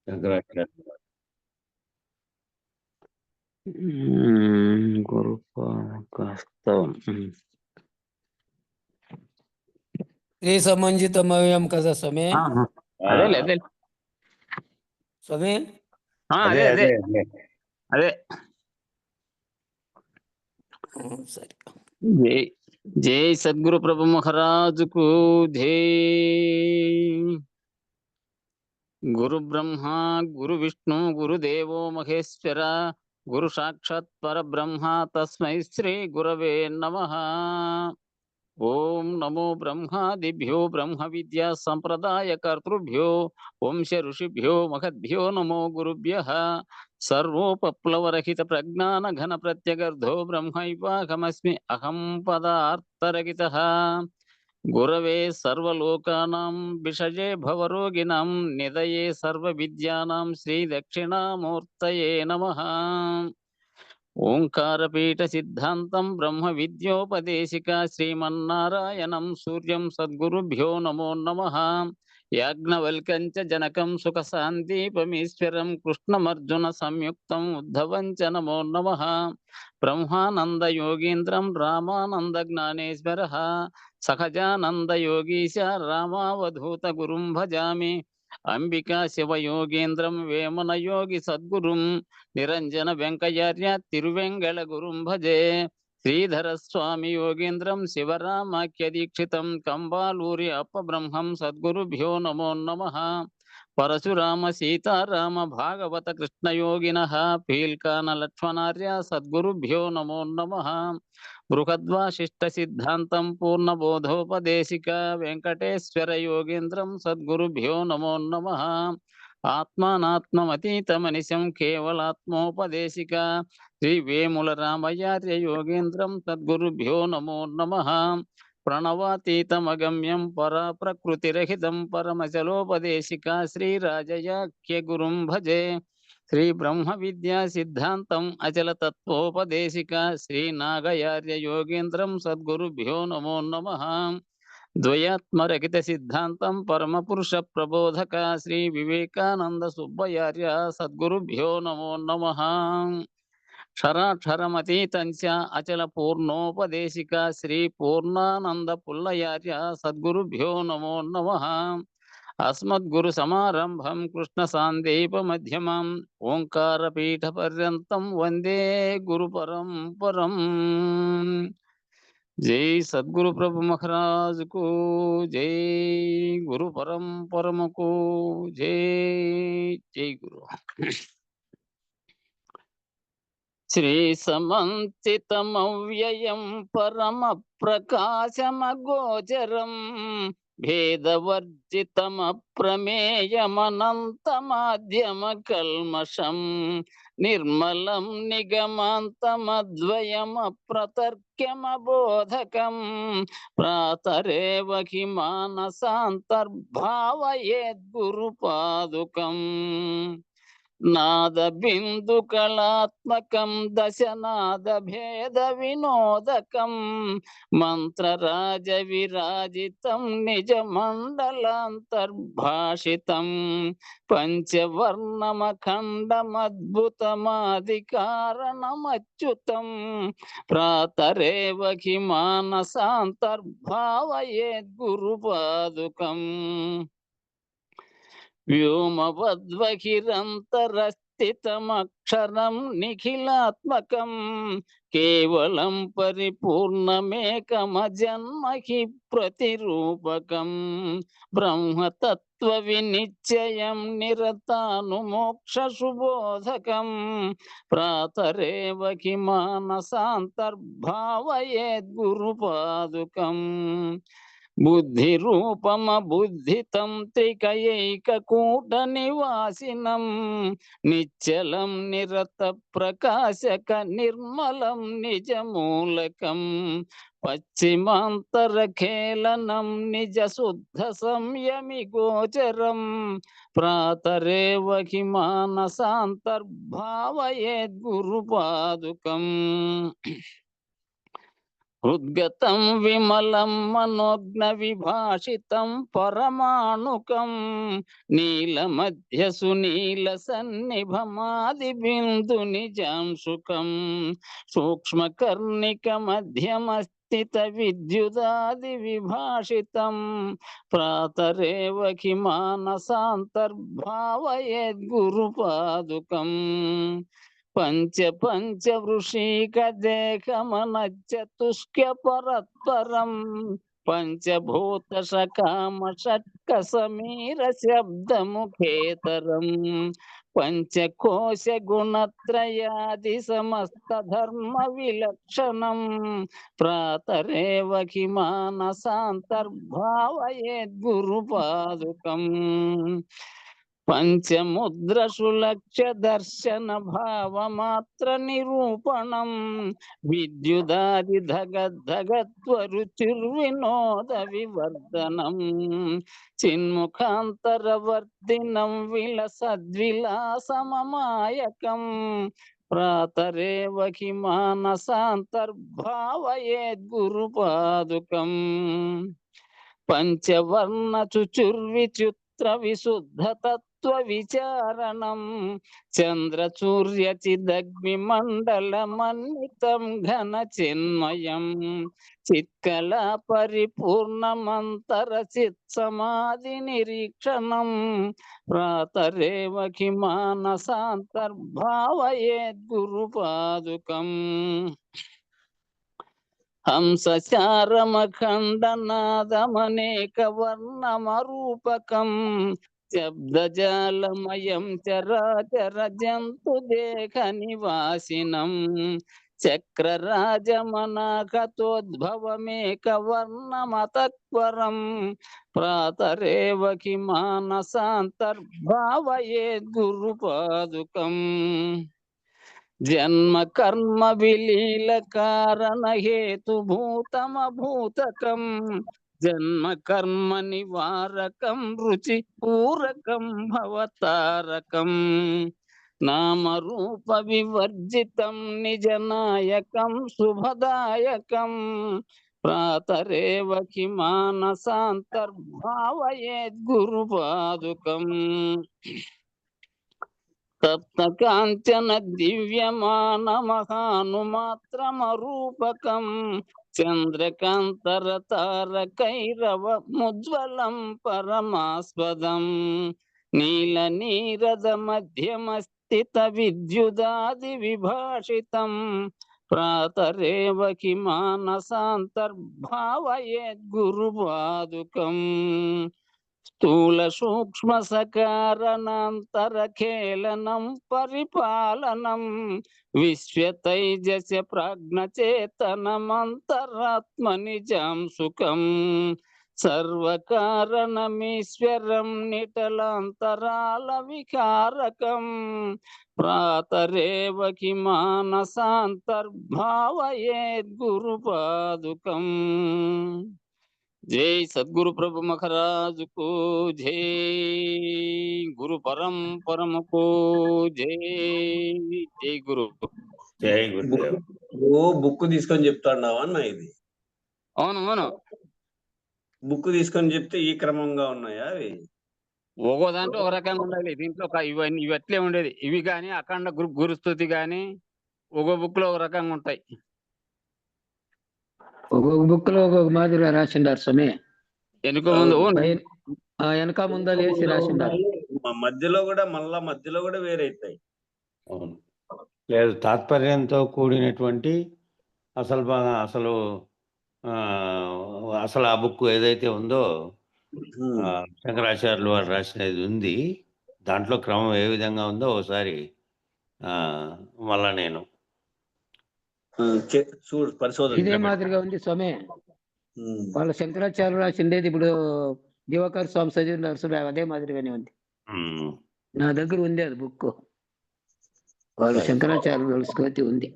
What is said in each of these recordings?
శంకరాచార్య గురుపాస్తవం శ్రీ సమంజితమవ్యం కదా స్వామి. అదే అదే స్వామి అదే అదే అదే సరే. జై జై సద్గురు ప్రభు మహారాజుకు జై. గురు బ్రహ్మ గురు విష్ణు గురుదేవో మహేశ్వర గురు సాక్షాత్ పరబ్రహ్మ తస్మై శ్రీ గురవే నమః. ఓం నమో బ్రహ్మాదిభ్యో బ్రహ్మ విద్యా సంప్రదాయ కర్తృభ్యో వంశ ఋషిభ్యో మహద్భ్యో నమో గురుభ్యః. సర్వోపప్లవరహిత ప్రజ్ఞాన ఘన ప్రత్యగర్ధో బ్రహ్మైవాహమస్మి అహం పదార్థరహితః. గురవే సర్వలోకానాం విషజే భవరోగిణాం నిదయే సర్వ విద్యానాం శ్రీ దక్షిణామూర్తయే నమః. ఓంకారపీఠ సిద్ధాంతం బ్రహ్మ విద్యోపదేశిక శ్రీమన్నారాయణం సూర్యం సద్గురుభ్యో నమో నమః. యాజ్ఞవల్కం చ జనకం సుఖ శాంతిపమీశ్వరం కృష్ణమర్జున సంయుక్తం ఉద్ధవం చ నమో నమః. బ్రహ్మానంద యోగీంద్రం రామానంద జ్ఞానేశ్వరః సహజానంద యోగీశ రామావధూత గురుం భజామి. అంబికా శివయోగేంద్రం వేమన యోగి సద్గురుం నిరంజన వెంకయ్యార్య తిరువెంగళ గురుం భజే. శ్రీధర స్వామి యోగేంద్రం శివరామాఖ్య దీక్షితం కంబాలూరి అప్పబ్రహ్మం సద్గురుభ్యో నమో నమః. పరశురామ సీతారామ భాగవత కృష్ణయోగినః పీల్కాన లక్ష్మణార్య సద్గురుభ్యో నమో నమః. బృహద్వాశిష్ట సిద్ధాంతం పూర్ణబోధోపదేశిక వెంకటేశ్వర యోగేంద్రం సద్గురుభ్యో నమో నమః. ఆత్మానాత్మమతీతమనిశం కేవలాత్మోపదేశిక శ్రీ వేముల రామయార్య యోగేంద్రం సద్గురుభ్యో నమో నమః. ప్రణవాతీతమగమ్యం పరా ప్రకృతిరహితం పరమశలోపదేశిక శ్రీరాజయాఖ్య గురుం భజే. శ్రీ బ్రహ్మ విద్యా సిద్ధాంతం అచల తత్వోపదేశిక శ్రీ నాగయార్య యోగేంద్రం సద్గురుభ్యో నమో నమః. ద్వయాత్మరహిత సిద్ధాంతం పరమ పురుష ప్రబోధక శ్రీ వివేకానంద సుబ్బయార్య సద్గురుభ్యో నమో నమః. క్షరాక్షరమతీతం చ అచల పూర్ణోపదేశిక శ్రీ పూర్ణానంద పుల్లయార్య సద్గురుభ్యో నమో నమః. అస్మద్గురు సమారంభం కృష్ణ సాందీప మధ్యమం ఓంకారపీఠ పర్యంతం వందే గురు పరంపరం. జై సద్గురు ప్రభు మహారాజుకు జై. గురు పరంపరముకు జై. జై గురు. శ్రీ సమంచితమవ్యయం పరమ ప్రకాశమగోచరం భేదవర్జితమప్రమేయమనంతమాద్యమ కల్మషం నిర్మలం నిగమాంతమద్వయమప్రతర్క్యమబోధకం ప్రాతరేవ హి మానసాంతర్భావయేద్గురుపాదుకం. నాద బిందు కళాత్మకం దశనాద భేద వినోదకం మంత్రరాజ విరాజితం నిజ మండలాంతర్భాషితం పంచవర్ణమఖండమద్భుతమాదికారణమచ్యుతం ప్రాతరేవ హి మానసాంతర్భావయేద్గురుపాదుకం. వ్యోమవద్వహిరంతరస్థితమక్షరం నిఖిలాత్మకం కేవలం పరిపూర్ణమేకమజన్మహి ప్రతిరూపకం బ్రహ్మతత్వ వినిశ్చయం నిరతానుమోక్ష సుబోధకం ప్రాతరేవ హి మానసాంతర్భావయేద్గురుపాదుకం. బుద్ధి రూపమ బుద్ధితం త్రికయైకకూట నివాసినం నిశ్చలం నిరత ప్రకాశక నిర్మలం నిజమూలకం పశ్చిమాంతరఖేళనం నిజ శుద్ధ సంయమి గోచరం ప్రాతరేవ హి మానసాంతర్భావయేద్గురుపాదుకం. హృద్గతం విమలం మనోజ్ఞ విభాషితం పరమాణుకం నీలమధ్య సునీల సన్నిభమాది బిందు నిజాంశుకం సూక్ష్మకర్ణిక మధ్యమస్థిత విద్యుదాది విభాషితం ప్రాతరేవ మానసాంతర్భావయేద్గురుపాదుకం పంచ వృషీక దేహమనచతుష్క్య పరత్పరం పంచభూత సకామ షట్క సమీర శబ్దముఖేతరం పంచకోశ గుణత్రయాది సమస్త ధర్మ విలక్షణం ప్రాతరేవ మానసాంతర్భావయేద్గురుపాదుకం పంచముద్రసులక్ష్య దర్శన భావమాత్ర నిరూపణం విద్యుదాది ధగద్ధగత్వరుచిర్వినోద వివర్ధనం చిన్ముఖాంతరవర్తినం విలసద్విలాసమమాయకం ప్రాతరేవ మానసాంతర్భావయేద్గురుపాదుకం పంచవర్ణ చుచుర్విచుత్ విశుద్ధ తత్వ విచారణం చంద్రసూర్యచిదగ్ని మండలమన్వితం ఘన చిన్మయం చిత్కళా పరిపూర్ణమంతర చిత్ సమాధి నిరీక్షణం ప్రాతరేవ మానసాంతర్భావయేద్గురుపాదుకం హంసచారమఖండనాదమనేక వర్ణమరూపకం శబ్దజాలమయం చరాచర జంతు దేహ నివాసినం చక్రరాజమనాకతోద్భవమేక వర్ణమతత్వరం ప్రాతరేవ మానసాంతర్భావయేద్గురుపాదుకం జన్మ కర్మ విలీల కారణ హేతుభూతమభూతకం జన్మ కర్మ నివారకం రుచి పూరకం భవతారకం నామరూప వివర్జితం నిజనాయకం శుభదాయకం ప్రాతరేవ మానసాంతర్భావయేద్గురుపాదుకం తప్త కాంచన దివ్యమాన మహానుమాత్రమరూపకం చంద్రకాంతర తారకైరవ ముజ్వలం పరమాస్పదం నీల నీరద మధ్యమస్థిత విద్యుదాది విభాషితం ప్రాతరేవ మానసాంతర్భావయేద్గురుపాదుకం స్థూల సూక్ష్మ సకారణాంతరఖేళనం పరిపాలనం విశ్వతైజస ప్రాజ్ఞచేతనమంతరాత్మ నిజాంశుకం సర్వకారణమీశ్వరం నిటలాంతరాల వికారకం ప్రాతరేవ మానసాంతర్భావయేద్గురుపాదుకం జై సద్గురు ప్రభు మహారాజుకు జై గురు పరంపరముకు జై జై గురు జై గురుదేవ్. ఓ బుక్ తీసుకొని చెప్తాడావా అన్న? ఇది అవును అవును బుక్ తీసుకొని చెప్తే ఈ క్రమంగా ఉన్నాయా అవి? ఒక్కో దాంట్లో ఒక రకంగా ఉండాలి. దీంట్లో ఇవన్నీ ఇవి అట్లే ఉండేది. ఇవి కానీ అఖండ గురుస్తుతి కానీ ఒక్కో బుక్ లో ఒక రకంగా ఉంటాయి. ఒక్కొక్క బుక్ లో ఒక్కొక్క మాదిరిగా రాసిండారు స్వామి. వెనుక ముందు వెనక ముందా వేసి రాసిండారు. మధ్యలో కూడా వేరే అవుతాయి. అవును, లేదు తాత్పర్యంతో కూడినటువంటి అసలు ఆ బుక్ ఏదైతే ఉందో శంకరాచార్యులు వారు రాసినది ఉంది. దాంట్లో క్రమం ఏ విధంగా ఉందో ఒకసారి మళ్ళా నేను పరిశోధన ఇదే మాదిరిగా ఉంది స్వామి. వాళ్ళ శంకరాచార్యులు రాసిండేది ఇప్పుడు దివాకర్ స్వామి చదివినారు, అదే మాదిరిగానే ఉంది. నా దగ్గర ఉంది అది బుక్. వాళ్ళ శంకరాచార్యులు స్కృతి ఉంది.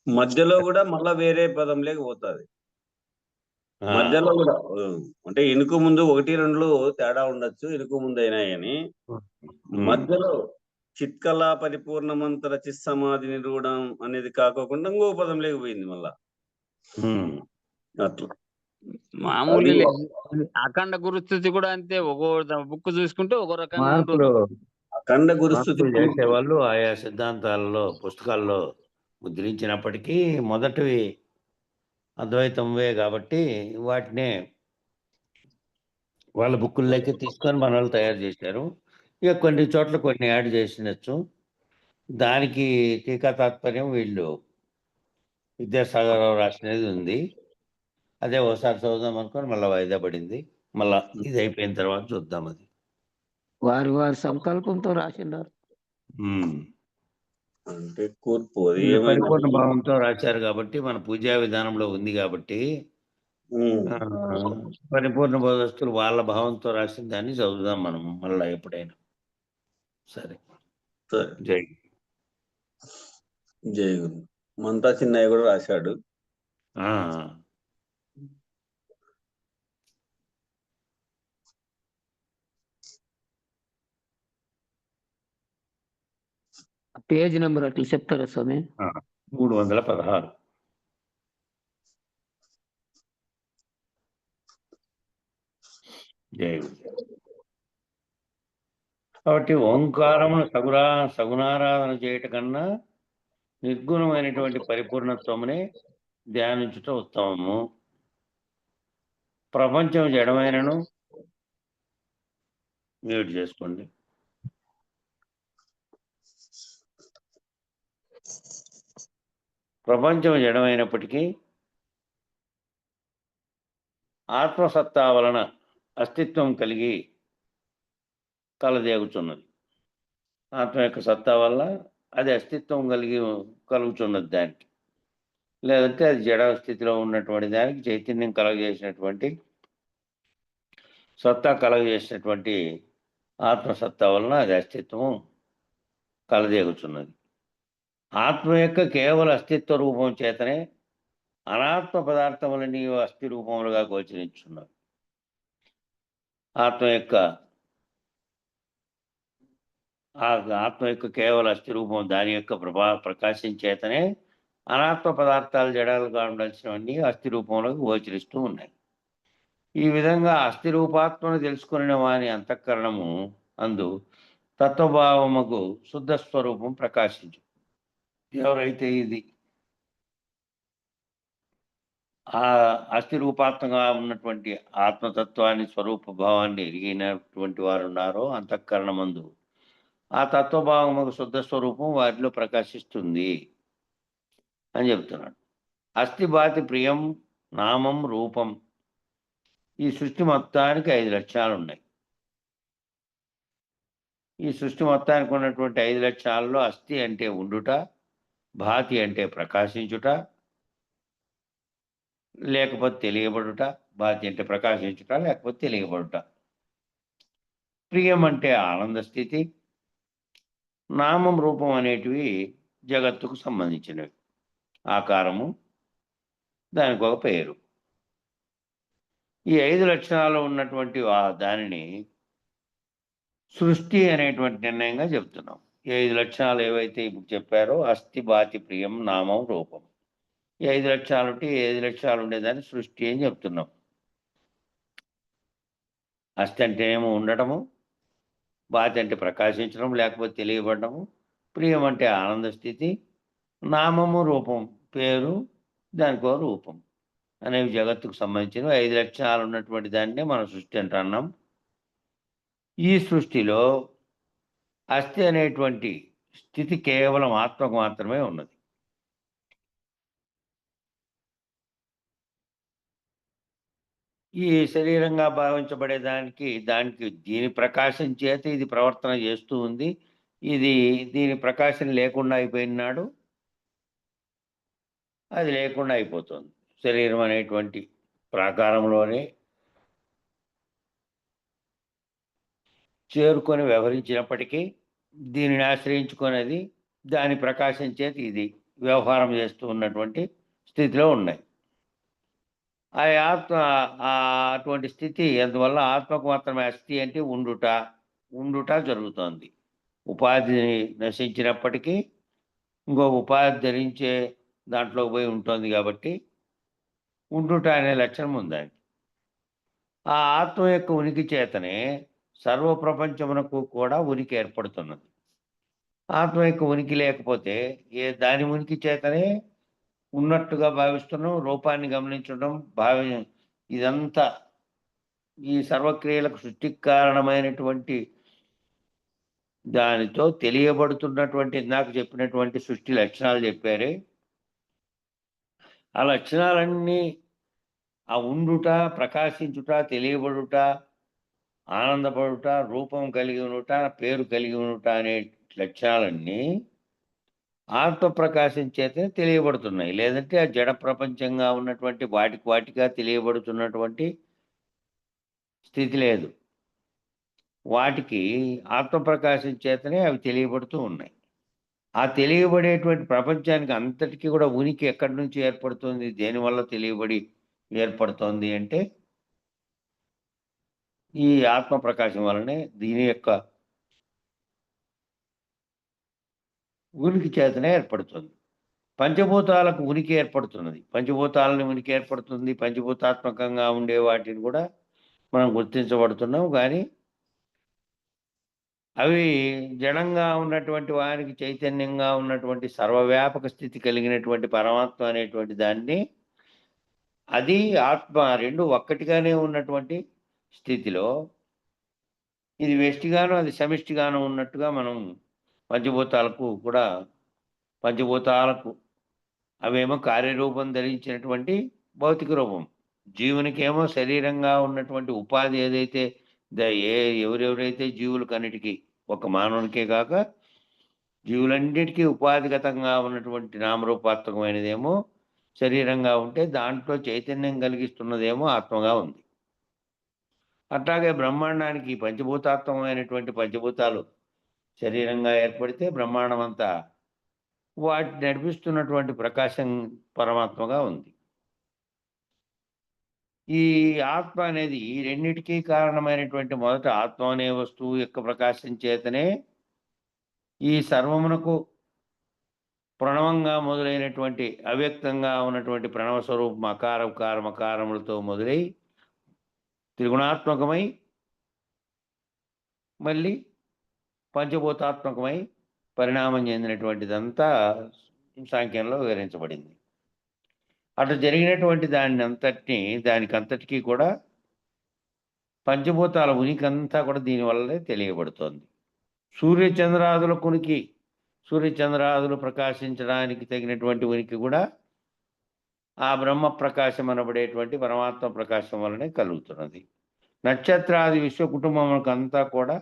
మధ్యలో కూడా మళ్ళా వేరే పదం లేకపోతుంది. మధ్యలో కూడా అంటే ఇనుకు ముందు 1-2 తేడా ఉండొచ్చు, ఇనుకు ముందు అయినా కానీ మధ్యలో చిత్కళా పరిపూర్ణమంతర చిత్ సమాధి నిరూఢం అనేది కాకోకుండా ఇంకో పదం లేకపోయింది మళ్ళా. ఉమ్. అట్లా మామూలు అది లేదు. అఖండ గురుస్థితి కూడా అంతే. ఒక్కో బుక్ చూసుకుంటే ఒక్కో రకంగా ఉంటుంది. మార్పులు అఖండ గురుస్థుతి మార్పులు చేసేవాళ్ళు ఆయా సిద్ధాంతాలలో పుస్తకాల్లో ముద్రించినప్పటికీ మొదటివి అద్వైతంవే కాబట్టి వాటినే వాళ్ళ బుక్కుల్లోకి తీసుకొని మన వాళ్ళు తయారు చేశారు. ఇక కొన్ని చోట్ల కొన్ని యాడ్ చేసినచ్చు. దానికి టీకా తాత్పర్యం వీళ్ళు విద్యాసాగర్ రావు రాసినది ఉంది. అదే ఒకసారి చదువుదాం అనుకొని మళ్ళీ వాయిదా పడింది. మళ్ళా ఇది అయిపోయిన తర్వాత చూద్దాం అది. వారి సంకల్పంతో రాసినారు. అంటే కూర్పు అది వీళ్ళు ఏమైనా పరిపూర్ణ భావంతో రాశారు కాబట్టి మన పూజా విధానంలో ఉంది కాబట్టి పరిపూర్ణ బోధస్తులు వాళ్ళ భావంతో రాసిన దాన్ని చదువుదాం మనం మళ్ళా ఎప్పుడైనా. సరే, సరే. జై జై గురు. మంతా చిన్నయ్య కూడా రాశాడు. ఆ. పేజ్ నెంబర్ అట్లా చెప్తారా స్వామి? 316. జై గురు. కాబట్టి ఓంకారమును సగుణారాధన చేయట కన్నా నిర్గుణమైనటువంటి పరిపూర్ణత్వమునే ధ్యానించుట ఉత్తమము. ప్రపంచం జడమైనను మ్యూట్ చేసుకోండి. ప్రపంచం జడమైనప్పటికీ ఆత్మసత్తా వలన అస్తిత్వం కలిగి కలదేగుచున్నది. ఆత్మ యొక్క సత్తా వల్ల అది అస్తిత్వం కలుగుతున్నది దానికి. లేదంటే అది జడ స్థితిలో ఉన్నటువంటి దానికి చైతన్యం కలగజేసినటువంటి సత్తా కలగజేసినటువంటి ఆత్మసత్తా వలన అది అస్తిత్వం కలదేగుచున్నది. ఆత్మ యొక్క కేవల అస్తిత్వ రూపం చేతనే అనాత్మ పదార్థములని అస్థి రూపములుగా గోచరించున్నవి. ఆత్మ యొక్క కేవల అస్థి రూపం దాని యొక్క ప్రకాశం చేతనే అనాత్మ పదార్థాలు జడాలుగా ఉండాల్సినవన్నీ అస్థి రూపంలో గోచరిస్తూ ఉన్నాయి. ఈ విధంగా అస్థి రూపాత్మను తెలుసుకునే వాని అంతఃకరణము అందు తత్వభావముకు శుద్ధ స్వరూపం ప్రకాశించు. ఎవరైతే ఇది ఆ అస్థి రూపాత్మగా ఉన్నటువంటి ఆత్మతత్వాన్ని స్వరూప భావాన్ని ఎరిగినటువంటి వారు ఉన్నారో అంతఃకరణమందు ఆ తత్వభావముకు శుద్ధ స్వరూపం వారిలో ప్రకాశిస్తుంది అని చెప్తున్నాడు. అస్థి బాతి ప్రియం నామం రూపం. ఈ సృష్టి మొత్తానికి 5 లక్షణాలు ఉన్నాయి. ఈ సృష్టి మొత్తానికి ఉన్నటువంటి 5 లక్షణాల్లో అస్థి అంటే ఉండుట, భాతి అంటే ప్రకాశించుట, లేకపోతే తెలియబడుట, భాతి అంటే ప్రకాశించుట లేకపోతే తెలియబడుట, ప్రియం అంటే ఆనంద స్థితి, నామం రూపం అనేటివి జగత్తుకు సంబంధించినవి. ఆకారము దానికి ఒక పేరు. ఈ 5 లక్షణాలు ఉన్నటువంటి దానిని సృష్టి అనేటువంటి నిర్ణయంగా చెప్తున్నాం. ఈ 5 లక్షణాలు ఏవైతే ఇప్పుడు చెప్పారో అస్థి బాతి ప్రియం నామం రూపం, ఈ 5 లక్షణాలు ఉంటే 5 లక్షణాలు ఉండేదాన్ని సృష్టి అని చెప్తున్నాం. అస్థి అంటే ఏమో ఉండటము, బాతి అంటే ప్రకాశించడం లేకపోతే తెలియబడము, ప్రియం అంటే ఆనంద స్థితి, నామము రూపం పేరు దానికో రూపం అనేవి జగత్తుకు సంబంధించినవి. 5 లక్షణాలు ఉన్నటువంటి దాన్నే మనం సృష్టి అంటున్నాం. ఈ సృష్టిలో అస్థి అనేటువంటి స్థితి కేవలం ఆత్మకు మాత్రమే ఉన్నది. ఈ శరీరంగా భావించబడే దానికి దీని ప్రకాశం చేత ఇది ప్రవర్తన చేస్తూ ఉంది. దీని ప్రకాశం లేకుండా అయిపోయినాడు, అది లేకుండా అయిపోతుంది. శరీరం అనేటువంటి ప్రాకారంలోనే చేరుకొని వ్యవహరించినప్పటికీ దీనిని ఆశ్రయించుకునేది దాని ప్రకాశం చేత ఇది వ్యవహారం చేస్తూ ఉన్నటువంటి స్థితిలో ఉన్నాయి. ఆ ఆత్మ అటువంటి స్థితి అందువల్ల ఆత్మకు మాత్రమే అస్థి అంటే ఉండుట జరుగుతోంది. ఉపాధి నశించినప్పటికీ ఇంకో ఉపాధి ధరించే దాంట్లోకి పోయి ఉంటుంది కాబట్టి ఉండుట అనే లక్షణం ఉందండి. ఆ ఆత్మ యొక్క ఉనికి చేతనే సర్వ ప్రపంచమునకు కూడా ఉనికి ఏర్పడుతున్నది. ఆత్మ యొక్క ఉనికి లేకపోతే దాని ఉనికి చేతనే ఉన్నట్టుగా భావిస్తున్నాం, రూపాన్ని గమనించడం, ఇదంతా ఈ సర్వక్రియలకు సృష్టికి కారణమైనటువంటి దానితో తెలియబడుతున్నటువంటి ఇందాక చెప్పినటువంటి సృష్టి లక్షణాలు చెప్పారే, ఆ లక్షణాలన్నీ ఆ ఉండుట, ప్రకాశించుట, తెలియబడుట, ఆనందపడుట, రూపం కలిగి ఉండుట, పేరు కలిగి ఉండుట అనే లక్షణాలన్నీ ఆత్మ ప్రకాశం చేతనే తెలియబడుతున్నాయి. లేదంటే ఆ జడ ప్రపంచంగా ఉన్నటువంటి వాటిగా తెలియబడుతున్నటువంటి స్థితి లేదు. వాటికి ఆత్మ ప్రకాశం చేతనే అవి తెలియబడుతూ ఉన్నాయి. ఆ తెలియబడేటువంటి ప్రపంచానికి అంతటికీ కూడా ఉనికి ఎక్కడి నుంచి ఏర్పడుతుంది? దేనివల్ల తెలియబడి ఏర్పడుతోంది అంటే ఈ ఆత్మ ప్రకాశం వలనే దీని యొక్క ఉనికి చేతనే ఏర్పడుతుంది. పంచభూతాలకు ఉనికి ఏర్పడుతున్నది. పంచభూతాలని ఉనికి ఏర్పడుతుంది. పంచభూతాత్మకంగా ఉండే వాటిని కూడా మనం గుర్తించబడుతున్నాం. కానీ అవి జడంగా ఉన్నటువంటి వారికి చైతన్యంగా ఉన్నటువంటి సర్వవ్యాపక స్థితి కలిగినటువంటి పరమాత్మ అనేటువంటి దాన్ని, అది ఆత్మ రెండు ఒక్కటిగానే ఉన్నటువంటి స్థితిలో ఇది వ్యష్టిగాను అది సమిష్టిగాను ఉన్నట్టుగా మనం పంచభూతాలకు అవేమో కార్యరూపం ధరించినటువంటి భౌతిక రూపం, జీవునికేమో శరీరంగా ఉన్నటువంటి ఉపాధి ఏదైతే ఎవరెవరైతే జీవులకన్నిటికీ ఒక మానవునికే కాక జీవులన్నిటికీ ఉపాధిగతంగా ఉన్నటువంటి నామరూపాత్మకమైనదేమో శరీరంగా ఉంటే దాంట్లో చైతన్యం కలిగిస్తున్నదేమో ఆత్మగా ఉంది. అట్లాగే బ్రహ్మాండానికి పంచభూతాత్మకమైనటువంటి పంచభూతాలు శరీరంగా ఏర్పడితే బ్రహ్మాండం అంతా వాటిని నడిపిస్తున్నటువంటి ప్రకాశం పరమాత్మగా ఉంది. ఈ ఆత్మ అనేది ఈ రెండిటికీ కారణమైనటువంటి మొదట ఆత్మ అనే వస్తువు యొక్క ప్రకాశం చేతనే ఈ సర్వమునకు ప్రణవంగా మొదలైనటువంటి అవ్యక్తంగా ఉన్నటువంటి ప్రణవ స్వరూపం అకార ఉకార మకారములతో మొదలై త్రిగుణాత్మకమై మళ్ళీ పంచభూతాత్మకమై పరిణామం చెందినటువంటిదంతా సాంఖ్యంలో వివరించబడింది. అటు జరిగినటువంటి దానికంతటికీ కూడా పంచభూతాల ఉనికంతా కూడా దీనివల్లనే తెలియబడుతోంది. సూర్యచంద్రాదులు ప్రకాశించడానికి తగినటువంటి ఉనికి కూడా ఆ బ్రహ్మ ప్రకాశం అనబడేటువంటి పరమాత్మ ప్రకాశం వలనే కలుగుతున్నది. నక్షత్రాది విశ్వ కుటుంబములకు అంతా కూడా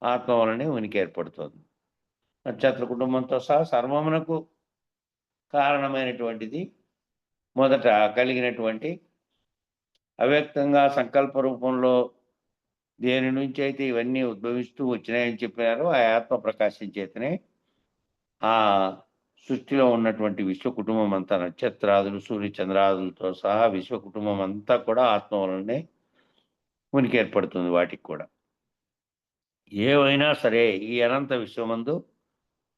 ఆత్మ వలనే ఉనికి ఏర్పడుతోంది. నక్షత్ర కుటుంబంతో సహా సర్వమునకు కారణమైనటువంటిది మొదట కలిగినటువంటి అవ్యక్తంగా సంకల్ప రూపంలో దేని నుంచి అయితే ఇవన్నీ ఉద్భవిస్తూ వచ్చినాయని చెప్పారో ఆ ఆత్మ ప్రకాశం చేతనే ఆ సృష్టిలో ఉన్నటువంటి విశ్వ కుటుంబం అంతా నక్షత్రాదులు సూర్యచంద్రాదులతో సహా విశ్వ కుటుంబం అంతా కూడా ఆత్మ వలనే ఉనికి ఏర్పడుతుంది. వాటికి కూడా ఏవైనా సరే ఈ అనంత విశ్వమందు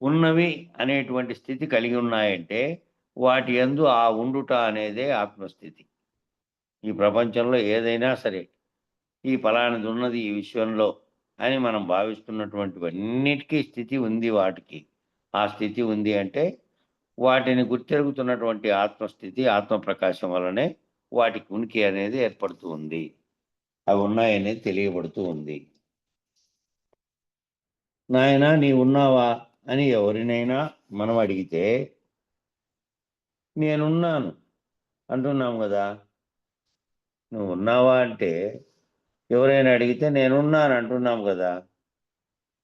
ఉన్నవి అనేటువంటి స్థితి కలిగి ఉన్నాయంటే వాటి యందు ఆ ఉండుట అనేదే ఆత్మస్థితి. ఈ ప్రపంచంలో ఏదైనా సరే ఈ ఫలానిది ఉన్నది ఈ విశ్వంలో అని మనం భావిస్తున్నటువంటివన్నిటికీ స్థితి ఉంది. వాటికి ఆ స్థితి ఉంది అంటే వాటిని గుర్తెరుగుతున్నటువంటి ఆత్మస్థితి ఆత్మ ప్రకాశం వలనే వాటికి ఉనికి అనేది ఏర్పడుతూ ఉంది. అవి ఉన్నాయనేది తెలియబడుతూ ఉంది. నాయనా నీ ఉన్నావా అని ఎవరినైనా మనం అడిగితే నేనున్నాను అంటున్నాం కదా. నువ్వు ఉన్నావా అంటే ఎవరైనా అడిగితే నేనున్నాను అంటున్నాం కదా.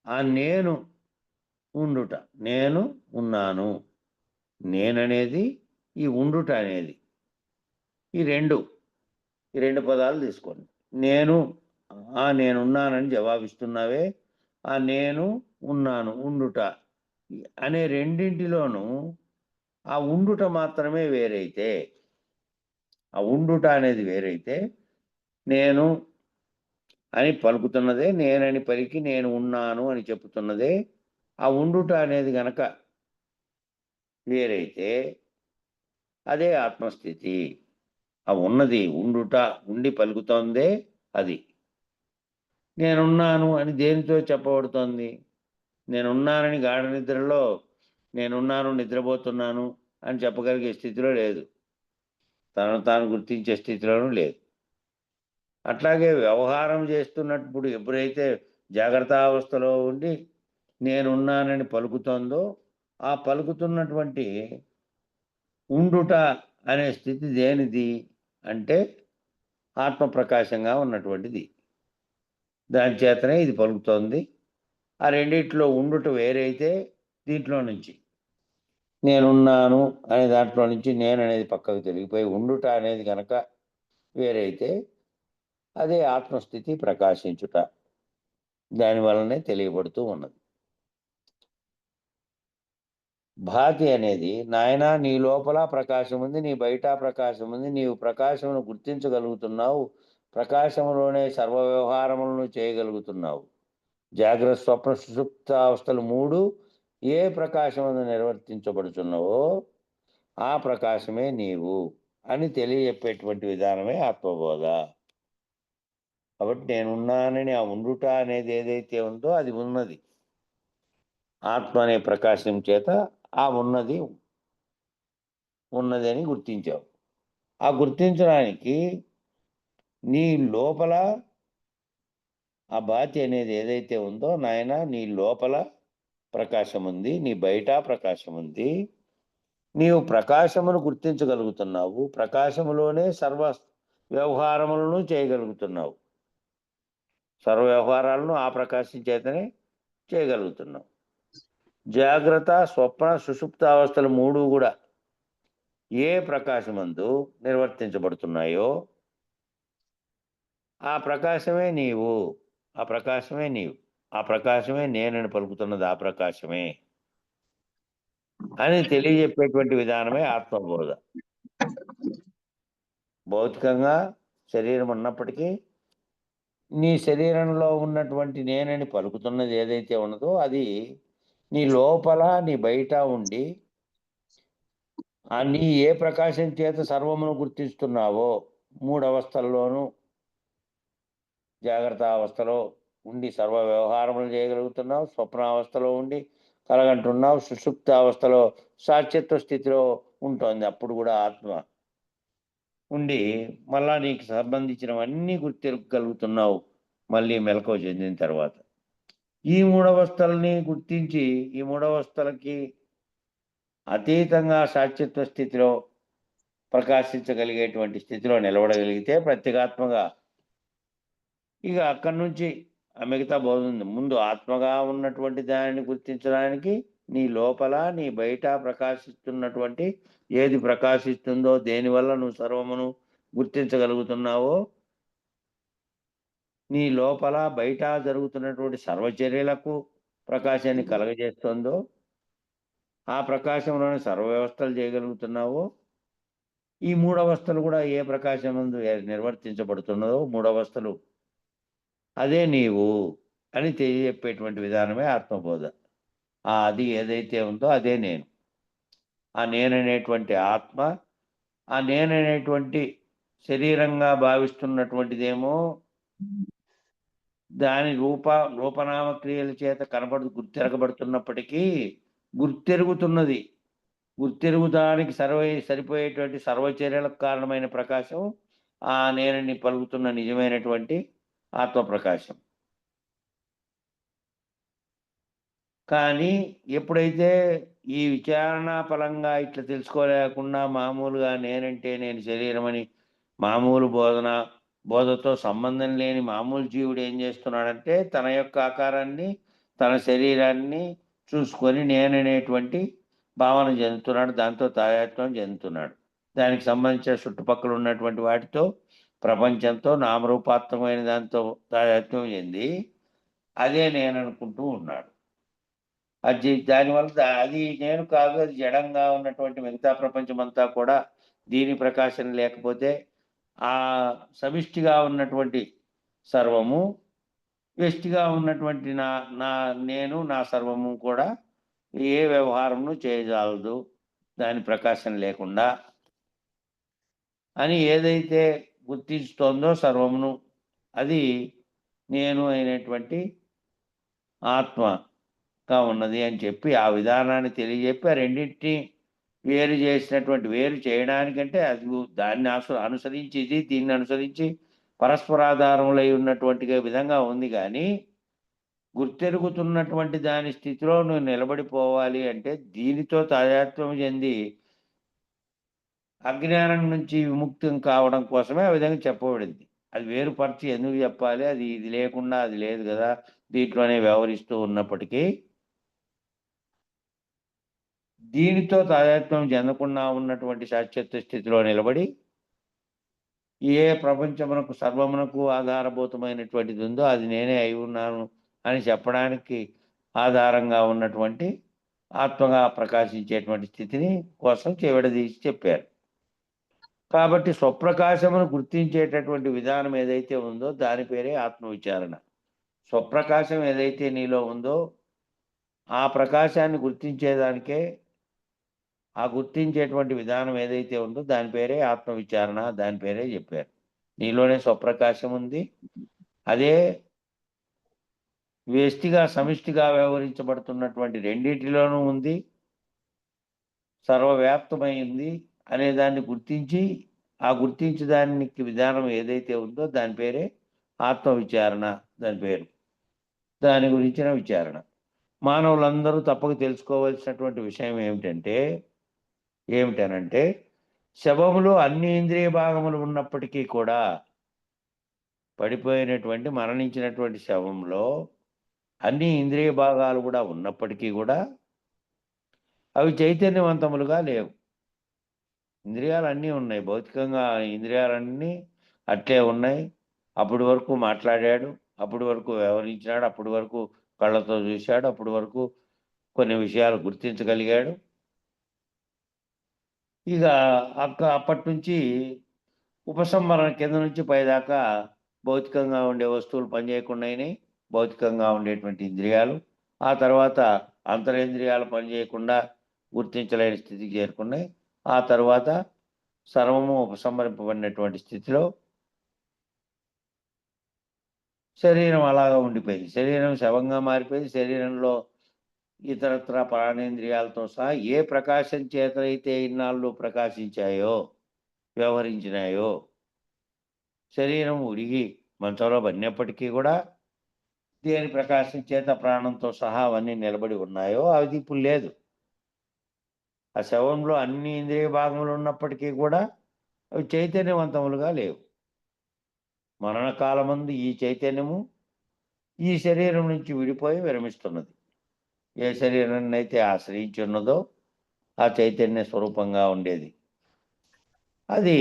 ఆ నేను ఉండుట, నేను ఉన్నాను, నేననేది ఈ ఉండుట అనేది ఈ రెండు పదాలు తీసుకోండి. నేనున్నానని జవాబిస్తున్నావే. ఆ నేను ఉన్నాను ఉండుట అనే రెండింటిలోనూ ఆ ఉండుట మాత్రమే వేరైతే, ఆ ఉండుట అనేది వేరైతే నేను అని పలుకుతున్నదే, నేనని పలికి నేను ఉన్నాను అని చెప్పుతున్నదే ఆ ఉండుట అనేది గనక వేరైతే అదే ఆత్మస్థితి. ఆ ఉన్నది ఉండుట, ఉండి పలుకుతోందే అది. నేనున్నాను అని దేనితో చెప్పబడుతోంది? నేనున్నానని గాఢ నిద్రలో నేనున్నాను, నిద్రపోతున్నాను అని చెప్పగలిగే స్థితిలో లేదు. తనను తాను గుర్తించే స్థితిలోనూ లేదు. అట్లాగే వ్యవహారం చేస్తున్నప్పుడు ఎప్పుడైతే జాగ్రత్తావస్థలో ఉండి నేనున్నానని పలుకుతోందో, ఆ పలుకుతున్నటువంటి ఉండుట అనే స్థితి దేనిది అంటే ఆత్మప్రకాశంగా ఉన్నటువంటిది. దాని చేతనే ఇది పలుకుతోంది. ఆ రెండిట్లో ఉండుట వేరైతే దీంట్లో నుంచి నేనున్నాను అనే దాంట్లో నుంచి నేననేది పక్కకు తొలగిపోయి ఉండుట అనేది కనుక వేరైతే అదే ఆత్మస్థితి, ప్రకాశించుట. దానివల్లనే తెలియబడుతూ ఉన్నది. భాతి అనేది నాయనా నీ లోపల ప్రకాశం ఉంది, నీ బయట ప్రకాశం ఉంది, నీవు ప్రకాశమును గుర్తించగలుగుతున్నావు, ప్రకాశములోనే సర్వ వ్యవహారములను చేయగలుగుతున్నావు. జాగ్రత్త, స్వప్న, సుషుప్త అవస్థలు 3 ఏ ప్రకాశమును నిర్వర్తించబడుచున్నావో ఆ ప్రకాశమే నీవు అని తెలియజెప్పేటువంటి విధానమే ఆత్మబోధ. కాబట్టి నేనున్నానని ఆ ఉండుట అనేది ఏదైతే ఉందో అది ఉన్నది. ఆత్మ అనే ప్రకాశం చేత ఆ ఉన్నది అని గుర్తించావు. ఆ గుర్తించడానికి నీ లోపల ఆ బాతి అనేది ఏదైతే ఉందో నాయన నీ లోపల ప్రకాశం ఉంది, నీ బయట ప్రకాశం ఉంది. నీవు ప్రకాశమును గుర్తించగలుగుతున్నావు, ప్రకాశములోనే సర్వ వ్యవహారములను చేయగలుగుతున్నావు. సర్వ వ్యవహారాలను ఆ ప్రకాశం చేతనే చేయగలుగుతున్నావు. జాగ్రత్త, స్వప్న, సుషుప్త అవస్థలు 3 కూడా ఏ ప్రకాశమందు నిర్వర్తించబడుతున్నాయో ఆ ప్రకాశమే నీవు, ఆ ప్రకాశమే నీవు, ఆ ప్రకాశమే నేనని పలుకుతున్నది ఆ ప్రకాశమే అని తెలియజెప్పేటువంటి విధానమే ఆత్మబోధ. భౌతికంగా శరీరం ఉన్నప్పటికీ నీ శరీరంలో ఉన్నటువంటి నేనని పలుకుతున్నది ఏదైతే ఉన్నదో అది నీ లోపల నీ బయట ఉండి నీ ఏ ప్రకాశం చేత సర్వమును గుర్తిస్తున్నావో 3 అవస్థల్లోనూ జాగ్రత్త అవస్థలో ఉండి సర్వ వ్యవహారములు చేయగలుగుతున్నావు, స్వప్నావస్థలో ఉండి కలగంటున్నావు, సుషుప్త అవస్థలో సాక్షిత్వ స్థితిలో ఉంటుంది. అప్పుడు కూడా ఆత్మ ఉండి మళ్ళా నీకు సంబంధించినవన్నీ గుర్తిరగలుగుతున్నావు మళ్ళీ మెలకువ చెందిన తర్వాత. ఈ 3 అవస్థల్ని గుర్తించి ఈ 3 అవస్థలకి అతీతంగా సాక్షిత్వ స్థితిలో ప్రకాశించగలిగేటువంటి స్థితిలో నిలబడగలిగితే ప్రత్యేగాత్మగా ఇక అక్కడి నుంచి ఆ మిగతా బోధుంది. ముందు ఆత్మగా ఉన్నటువంటి దానిని గుర్తించడానికి నీ లోపల నీ బయట ప్రకాశిస్తున్నటువంటి ఏది ప్రకాశిస్తుందో దేనివల్ల నువ్వు సర్వమును గుర్తించగలుగుతున్నావో నీ లోపల బయట జరుగుతున్నటువంటి సర్వచర్యలకు ప్రకాశాన్ని కలగజేస్తుందో ఆ ప్రకాశంలోనే సర్వ వ్యవస్థలు చేయగలుగుతున్నావో ఈ 3 అవస్థలు కూడా ఏ ప్రకాశం ముందు నిర్వర్తించబడుతున్నదో 3 అవస్థలు అదే నీవు అని తెలియజెప్పేటువంటి విధానమే ఆత్మబోధ. అది ఏదైతే ఉందో అదే నేను. ఆ నేననేటువంటి ఆత్మ, ఆ నేననేటువంటి శరీరంగా భావిస్తున్నటువంటిదేమో దాని రూపనామ క్రియల చేత గుర్తిరగబడుతున్నప్పటికీ గుర్తెరుగుతున్నది. గుర్తెరుగుదానికి సరిపోయేటువంటి సర్వచర్యలకు కారణమైన ప్రకాశం ఆ నేనని పలుకుతున్న నిజమైనటువంటి ఆత్మప్రకాశం. కానీ ఎప్పుడైతే ఈ విచారణ ఫలంగా ఇట్లా తెలుసుకోలేకుండా మామూలుగా నేనంటే నేను శరీరమని మామూలు బోధతో సంబంధం లేని మామూలు జీవుడు ఏం చేస్తున్నాడంటే తన యొక్క ఆకారాన్ని తన శరీరాన్ని చూసుకొని నేననేటువంటి భావన చెందుతున్నాడు, దాంతో తాదాత్మ్యం చెందుతున్నాడు. దానికి సంబంధించిన చుట్టుపక్కల ఉన్నటువంటి వాటితో ప్రపంచంతో నామరూపాత్మకమైన దాంతో తాదాత్మ్యం చెంది అదే నేను అనుకుంటూ ఉన్నాడు. దానివల్ల అది నేను కాదు, అది జడంగా ఉన్నటువంటి మిగతా ప్రపంచం అంతా కూడా దీని ప్రకాశం లేకపోతే ఆ సమిష్టిగా ఉన్నటువంటి సర్వము వ్యష్టిగా ఉన్నటువంటి నేను నా సర్వము కూడా ఏ వ్యవహారమును చేయజాలదు దాని ప్రకాశం లేకుండా అని ఏదైతే గుర్తిస్తోందో సర్వమును, అది నేను అయినటువంటి ఆత్మగా ఉన్నది అని చెప్పి ఆ విధానాన్ని తెలియజెప్పి ఆ రెండింటిని వేరు చేయడానికంటే అది దాన్ని అనుసరించి ఇది దీన్ని అనుసరించి పరస్పరాధారములై ఉన్నటువంటి విధంగా ఉంది. కానీ గుర్తెరుగుతున్నటువంటి దాని స్థితిలో నువ్వు నిలబడిపోవాలి అంటే దీనితో తాదాత్మ్యం చెంది అజ్ఞానం నుంచి విముక్తం కావడం కోసమే ఆ విధంగా చెప్పబడింది. అది వేరుపరిచి ఎందుకు చెప్పాలి? అది ఇది లేకుండా అది లేదు కదా, దీంట్లోనే వ్యవహరిస్తూ ఉన్నప్పటికీ దీనితో తాదాత్మ్యం చెందకుండా ఉన్నటువంటి శాశ్వత స్థితిలో నిలబడి ఏ ప్రపంచమునకు సర్వమునకు ఆధారభూతమైనటువంటిది ఉందో అది నేనే అయి ఉన్నాను అని చెప్పడానికి ఆధారంగా ఉన్నటువంటి ఆత్మగా ప్రకాశించేటువంటి స్థితిని కోసం విడదీసి చెప్పారు. కాబట్టి స్వప్రకాశమును గుర్తించేటటువంటి విధానం ఏదైతే ఉందో దాని పేరే ఆత్మవిచారణ. స్వప్రకాశం ఏదైతే నీలో ఉందో ఆ ప్రకాశాన్ని గుర్తించేదానికే, ఆ గుర్తించేటువంటి విధానం ఏదైతే ఉందో దాని పేరే ఆత్మవిచారణ, దాని పేరే చెప్పారు. నీలోనే స్వప్రకాశం ఉంది, అదే వ్యష్టిగా సమిష్టిగా వ్యవహరించబడుతున్నటువంటి రెండింటిలోనూ ఉంది, సర్వవ్యాప్తమైంది అనే దాన్ని గుర్తించి ఆ గుర్తించడానికి విధానం ఏదైతే ఉందో దాని పేరే ఆత్మవిచారణ, దాని పేరు. దాని గురించిన విచారణ. మానవులందరూ తప్పక తెలుసుకోవాల్సినటువంటి విషయం ఏమిటనంటే శవములో అన్ని ఇంద్రియ భాగములు ఉన్నప్పటికీ కూడా, పడిపోయినటువంటి మరణించినటువంటి శవంలో అన్ని ఇంద్రియ భాగాలు కూడా ఉన్నప్పటికీ కూడా అవి చైతన్యవంతములుగా లేవు. ఇంద్రియాలు అన్నీ ఉన్నాయి, భౌతికంగా ఇంద్రియాలన్నీ అట్లే ఉన్నాయి. అప్పటి వరకు మాట్లాడాడు, అప్పటి వరకు వ్యవహరించాడు, అప్పటి వరకు కళ్ళతో చూశాడు, అప్పటి వరకు కొన్ని విషయాలు గుర్తించగలిగాడు. ఇక అప్పటి నుంచి ఉపసంహరణ కింద నుంచి పైదాకా భౌతికంగా ఉండే వస్తువులు పనిచేయకుండా అయినాయి, భౌతికంగా ఉండేటువంటి ఇంద్రియాలు. ఆ తర్వాత అంతరేంద్రియాలు పనిచేయకుండా గుర్తించలేని స్థితికి చేరుకున్నాయి. ఆ తర్వాత సర్వము ఉపసంహరింపబడినటువంటి స్థితిలో శరీరం అలాగా ఉండిపోయింది. శరీరం శవంగా మారిపోయింది. శరీరంలో ఇతరత్ర ప్రాణేంద్రియాలతో సహా ఏ ప్రకాశం చేతనైతే ఇన్నాళ్ళు ప్రకాశించాయో, వ్యవహరించినాయో, శరీరం ఉడిగి మంచంలో పడినప్పటికీ కూడా దేని ప్రకాశం చేత ప్రాణంతో సహా అవన్నీ నిలబడి ఉన్నాయో అది ఇప్పుడు లేదు. ఆ శవంలో అన్ని ఇంద్రియ భాగములు ఉన్నప్పటికీ కూడా అవి చైతన్యవంతములుగా లేవు. మరణకాలమందు ఈ చైతన్యము ఈ శరీరం నుంచి విడిపోయి విరమిస్తున్నది. ఏ శరీరాన్ని అయితే ఆశ్రయించి ఉన్నదో ఆ చైతన్య స్వరూపంగా ఉండేది. అది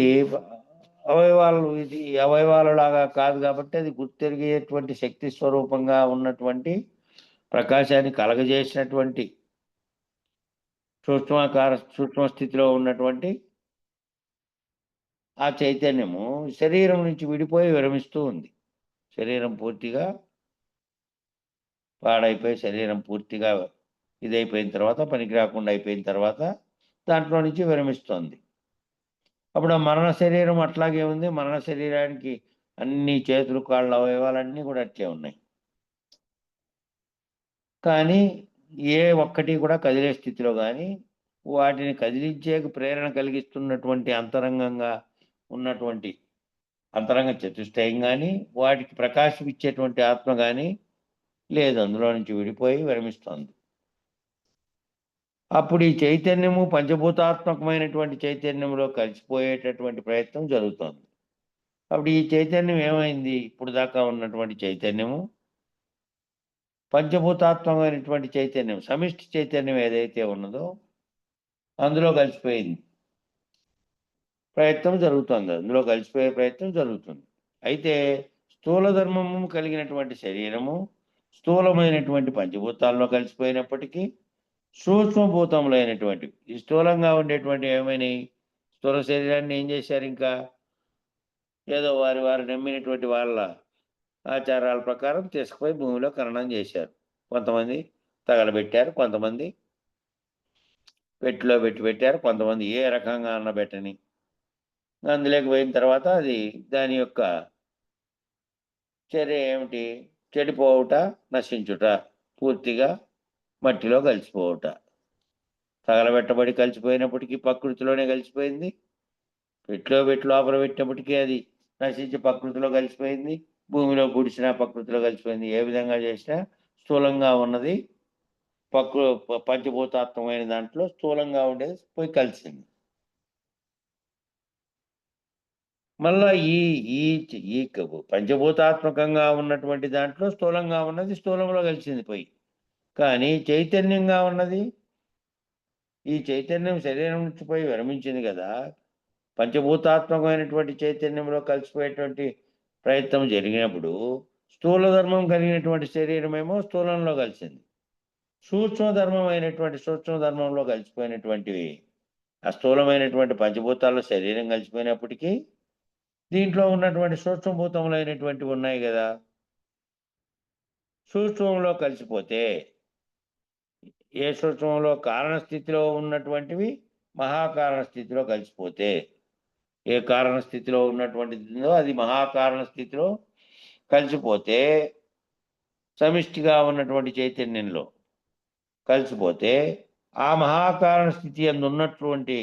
అవయవాలలాగా కాదు కాబట్టి అది గుర్తెరిగేటువంటి శక్తి స్వరూపంగా ఉన్నటువంటి ప్రకాశాన్ని కలగజేసినటువంటి సూక్ష్మ స్థితిలో ఉన్నటువంటి ఆ చైతన్యము శరీరం నుంచి విడిపోయి విరమిస్తూ ఉంది. శరీరం పూర్తిగా పాడైపోయి శరీరం పూర్తిగా ఇదైపోయిన తర్వాత, పనికి రాకుండా అయిపోయిన తర్వాత దాంట్లో నుంచి విరమిస్తోంది. అప్పుడు ఆ మరణ శరీరం అట్లాగే ఉంది. మరణ శరీరానికి అన్ని చేతులు, కాళ్ళ అవయవాలన్నీ కూడా అట్లే ఉన్నాయి. కానీ ఏ ఒక్కటి కూడా కదిలే స్థితిలో కానీ, వాటిని కదిలించే ప్రేరణ కలిగిస్తున్నటువంటి అంతరంగంగా ఉన్నటువంటి అంతరంగ చతుష్టయం కానీ, వాటికి ప్రకాశం ఇచ్చేటువంటి ఆత్మ కానీ లేదు. అందులో నుంచి విడిపోయి విరమిస్తోంది. అప్పుడు ఈ చైతన్యము పంచభూతాత్మకమైనటువంటి చైతన్యంలో కలిసిపోయేటటువంటి ప్రయత్నం జరుగుతోంది. అప్పుడు ఈ చైతన్యం ఏమైంది? ఇప్పుడు దాకా ఉన్నటువంటి చైతన్యము పంచభూతాత్మకమైనటువంటి చైతన్యం, సమిష్టి చైతన్యం ఏదైతే ఉన్నదో అందులో కలిసిపోయింది. ప్రయత్నం జరుగుతుంది, అందులో కలిసిపోయే ప్రయత్నం జరుగుతుంది. అయితే స్థూల ధర్మము కలిగినటువంటి శరీరము స్థూలమైనటువంటి పంచభూతాల్లో కలిసిపోయినప్పటికీ సూక్ష్మభూతములైనటువంటి ఈ స్థూలంగా ఉండేటువంటి ఏమైనాయి? స్థూల శరీరాన్ని ఏం చేశారు? ఇంకా ఏదో వారు నమ్మినటువంటి వాళ్ళ ఆచారాల ప్రకారం తీసుకుపోయి భూమిలో ఖననం చేశారు. కొంతమంది తగలబెట్టారు, కొంతమంది పెట్టిలో పెట్టారు, కొంతమంది ఏ రకంగా అన్న పెట్టని అందులోకి పోయిన తర్వాత అది దాని యొక్క చర్య ఏమిటి? చెడిపోవుట, నశించుట, పూర్తిగా మట్టిలో కలిసిపోవుట. తగలబెట్టబడి కలిసిపోయినప్పటికీ ప్రకృతిలోనే కలిసిపోయింది. పెట్టి లోపల పెట్టినప్పటికీ అది నశించి ప్రకృతిలో కలిసిపోయింది. భూమిలో గుడిసిన ప్రకృతిలో కలిసిపోయింది. ఏ విధంగా చేసినా స్థూలంగా ఉన్నది పంచభూతాత్మకమైన దాంట్లో స్థూలంగా ఉండేది పోయి కలిసింది. మళ్ళా ఈ ఈ ఈ పంచభూతాత్మకంగా ఉన్నటువంటి దాంట్లో స్థూలంగా ఉన్నది స్థూలంలో కలిసింది పోయి. కానీ చైతన్యంగా ఉన్నది, ఈ చైతన్యం శరీరం నుంచి పోయి విరమించింది కదా, పంచభూతాత్మకమైనటువంటి చైతన్యంలో కలిసిపోయేటువంటి ప్రయత్నం జరిగినప్పుడు స్థూల ధర్మం కలిగినటువంటి శరీరమేమో స్థూలంలో కలిసింది. సూక్ష్మ ధర్మంలో కలిసిపోయినటువంటివి ఆ స్థూలమైనటువంటి పంచభూతాల్లో శరీరం కలిసిపోయినప్పటికీ దీంట్లో ఉన్నటువంటి సూక్ష్మభూతములైనటువంటివి ఉన్నాయి కదా, సూక్ష్మంలో కలిసిపోతే ఏ సూక్ష్మంలో కారణ స్థితిలో ఉన్నటువంటివి మహాకారణ స్థితిలో కలిసిపోతే, ఏ కారణ స్థితిలో ఉన్నటువంటిదో అది మహాకారణ స్థితిలో కలిసిపోతే, సమిష్టిగా ఉన్నటువంటి చైతన్యంలో కలిసిపోతే ఆ మహాకారణ స్థితి అందు ఉన్నటువంటి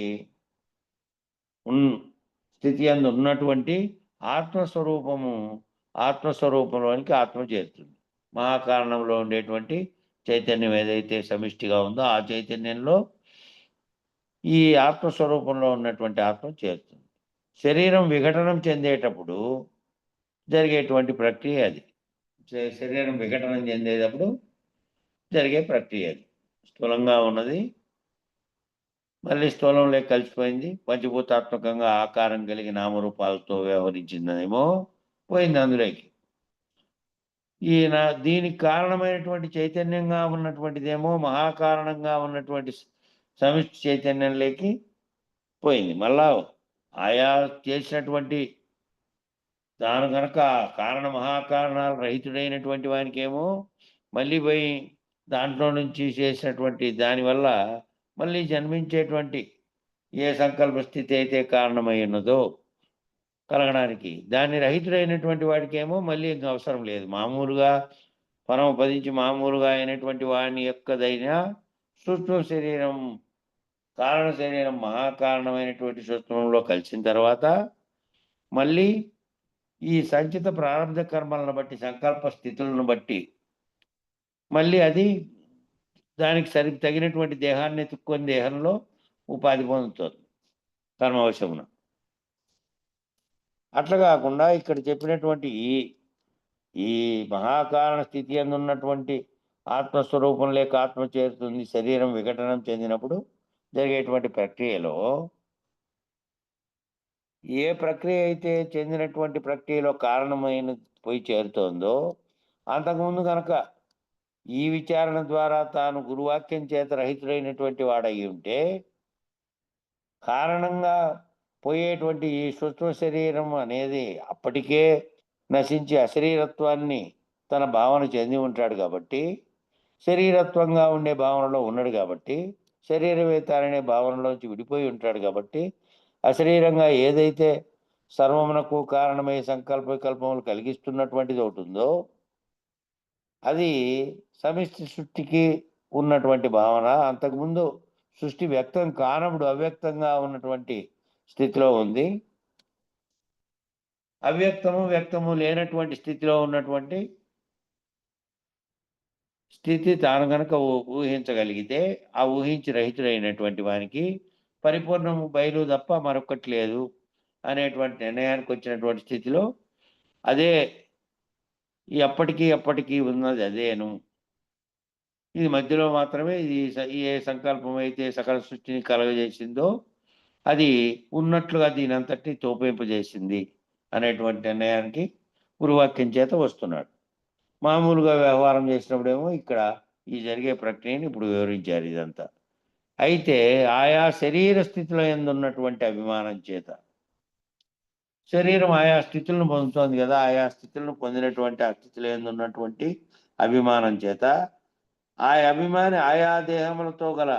ఆత్మస్వరూపంలోనికి ఆత్మ చేరుతుంది. మహాకారణంలో ఉండేటువంటి చైతన్యం ఏదైతే సమిష్టిగా ఉందో ఆ చైతన్యంలో ఈ ఆత్మస్వరూపంలో ఉన్నటువంటి ఆత్మ చేరుతుంది. శరీరం విఘటనం చెందేటప్పుడు జరిగేటువంటి ప్రక్రియ అది. శరీరం విఘటనం చెందేటప్పుడు జరిగే ప్రక్రియ అది. స్థూలంగా ఉన్నది మళ్ళీ స్థూలంలో కలిసిపోయింది, పంచభూతాత్మకంగా ఆకారం కలిగి నామరూపాలతో వ్యవహరించిందనేమో పోయింది అందులోకి. దీనికి కారణమైనటువంటి చైతన్యంగా ఉన్నటువంటిదేమో మహాకారణంగా ఉన్నటువంటి సమిష్టి చైతన్యంలోకి పోయింది. మళ్ళా ఆయా చేసినటువంటి దాని కనుక కారణ మహాకారణాలు రహితుడైనటువంటి వానికేమో మళ్ళీ పోయి దాంట్లో నుంచి చేసినటువంటి దానివల్ల మళ్ళీ జన్మించేటువంటి ఏ సంకల్ప స్థితి అయితే కారణమై ఉన్నదో కలగడానికి, దాన్ని రహితుడైనటువంటి వాడికేమో మళ్ళీ ఇంకా అవసరం లేదు. మామూలుగా పరమపదించి మామూలుగా అయినటువంటి వాని యొక్కదైన సూక్ష్మ శరీరం కారణ శరీరం మహాకారణమైనటువంటి సూక్ష్మంలో కలిసిన తర్వాత మళ్ళీ ఈ సంచిత ప్రారంభ కర్మలను బట్టి సంకల్ప స్థితులను బట్టి మళ్ళీ అది దానికి తగినటువంటి దేహాన్ని ఎత్తుక్కొని దేహంలో ఉపాధి పొందుతుంది కర్మవశమున. అట్లా కాకుండా ఇక్కడ చెప్పినటువంటి ఈ మహాకారణ స్థితి అందున్నటువంటి ఆత్మస్వరూపం లేక ఆత్మ చేరుతుంది శరీరం విఘటనం చెందినప్పుడు జరిగేటువంటి ప్రక్రియలో ఏ ప్రక్రియ అయితే చెందినటువంటి ప్రక్రియలో కారణమైన పోయి చేరుతోందో, అంతకుముందు కనుక ఈ విచారణ ద్వారా తాను గురువాక్యం చేత రహితుడైనటువంటి వాడయి ఉంటే కారణంగా పోయేటువంటి ఈ సూక్ష్మ శరీరం అనేది అప్పటికే నశించి అశరీరత్వాన్ని తన భావన చెంది ఉంటాడు కాబట్టి, శరీరత్వంగా ఉండే భావనలో ఉన్నాడు కాబట్టి, శరీరవేతారనే భావనలోంచి విడిపోయి ఉంటాడు కాబట్టి, అశరీరంగా ఏదైతే సర్వమునకు కారణమై సంకల్ప వికల్పములు కలిగిస్తున్నటువంటిది ఒకటి ఉందో అది సమిష్టి సృష్టికి ఉన్నటువంటి భావన. అంతకుముందు సృష్టి వ్యక్తం కానప్పుడు అవ్యక్తంగా ఉన్నటువంటి స్థితిలో ఉంది. అవ్యక్తము వ్యక్తము లేనటువంటి స్థితిలో ఉన్నటువంటి స్థితి తాను కనుక ఊహించగలిగితే ఆ ఊహించి రహితుడైనటువంటి వానికి పరిపూర్ణము బయలు తప్ప మరొకటి లేదు అనేటువంటి నిర్ణయానికి వచ్చినటువంటి స్థితిలో అదే ఎప్పటికీ ఉన్నది అదేను. ఇది మధ్యలో మాత్రమే ఇది ఏ సంకల్పం అయితే సకల సృష్టిని కలగజేసిందో అది ఉన్నట్లుగా దీని అంతటినీ తోపింపజేసింది అనేటువంటి నిర్ణయానికి గురువాక్యం చేత వస్తున్నాడు. మామూలుగా వ్యవహారం చేసినప్పుడేమో ఇక్కడ ఈ జరిగే ప్రక్రియని ఇప్పుడు వివరించారు ఇదంతా. అయితే ఆయా శరీర స్థితిలో ఎందున్నటువంటి అభిమానం చేత శరీరం ఆయా స్థితులను పొందుతోంది కదా, ఆయా స్థితులను పొందినటువంటి ఆ స్థితిలో ఎందున్నటువంటి అభిమానం చేత ఆ అభిమాని ఆయా దేహములతో గల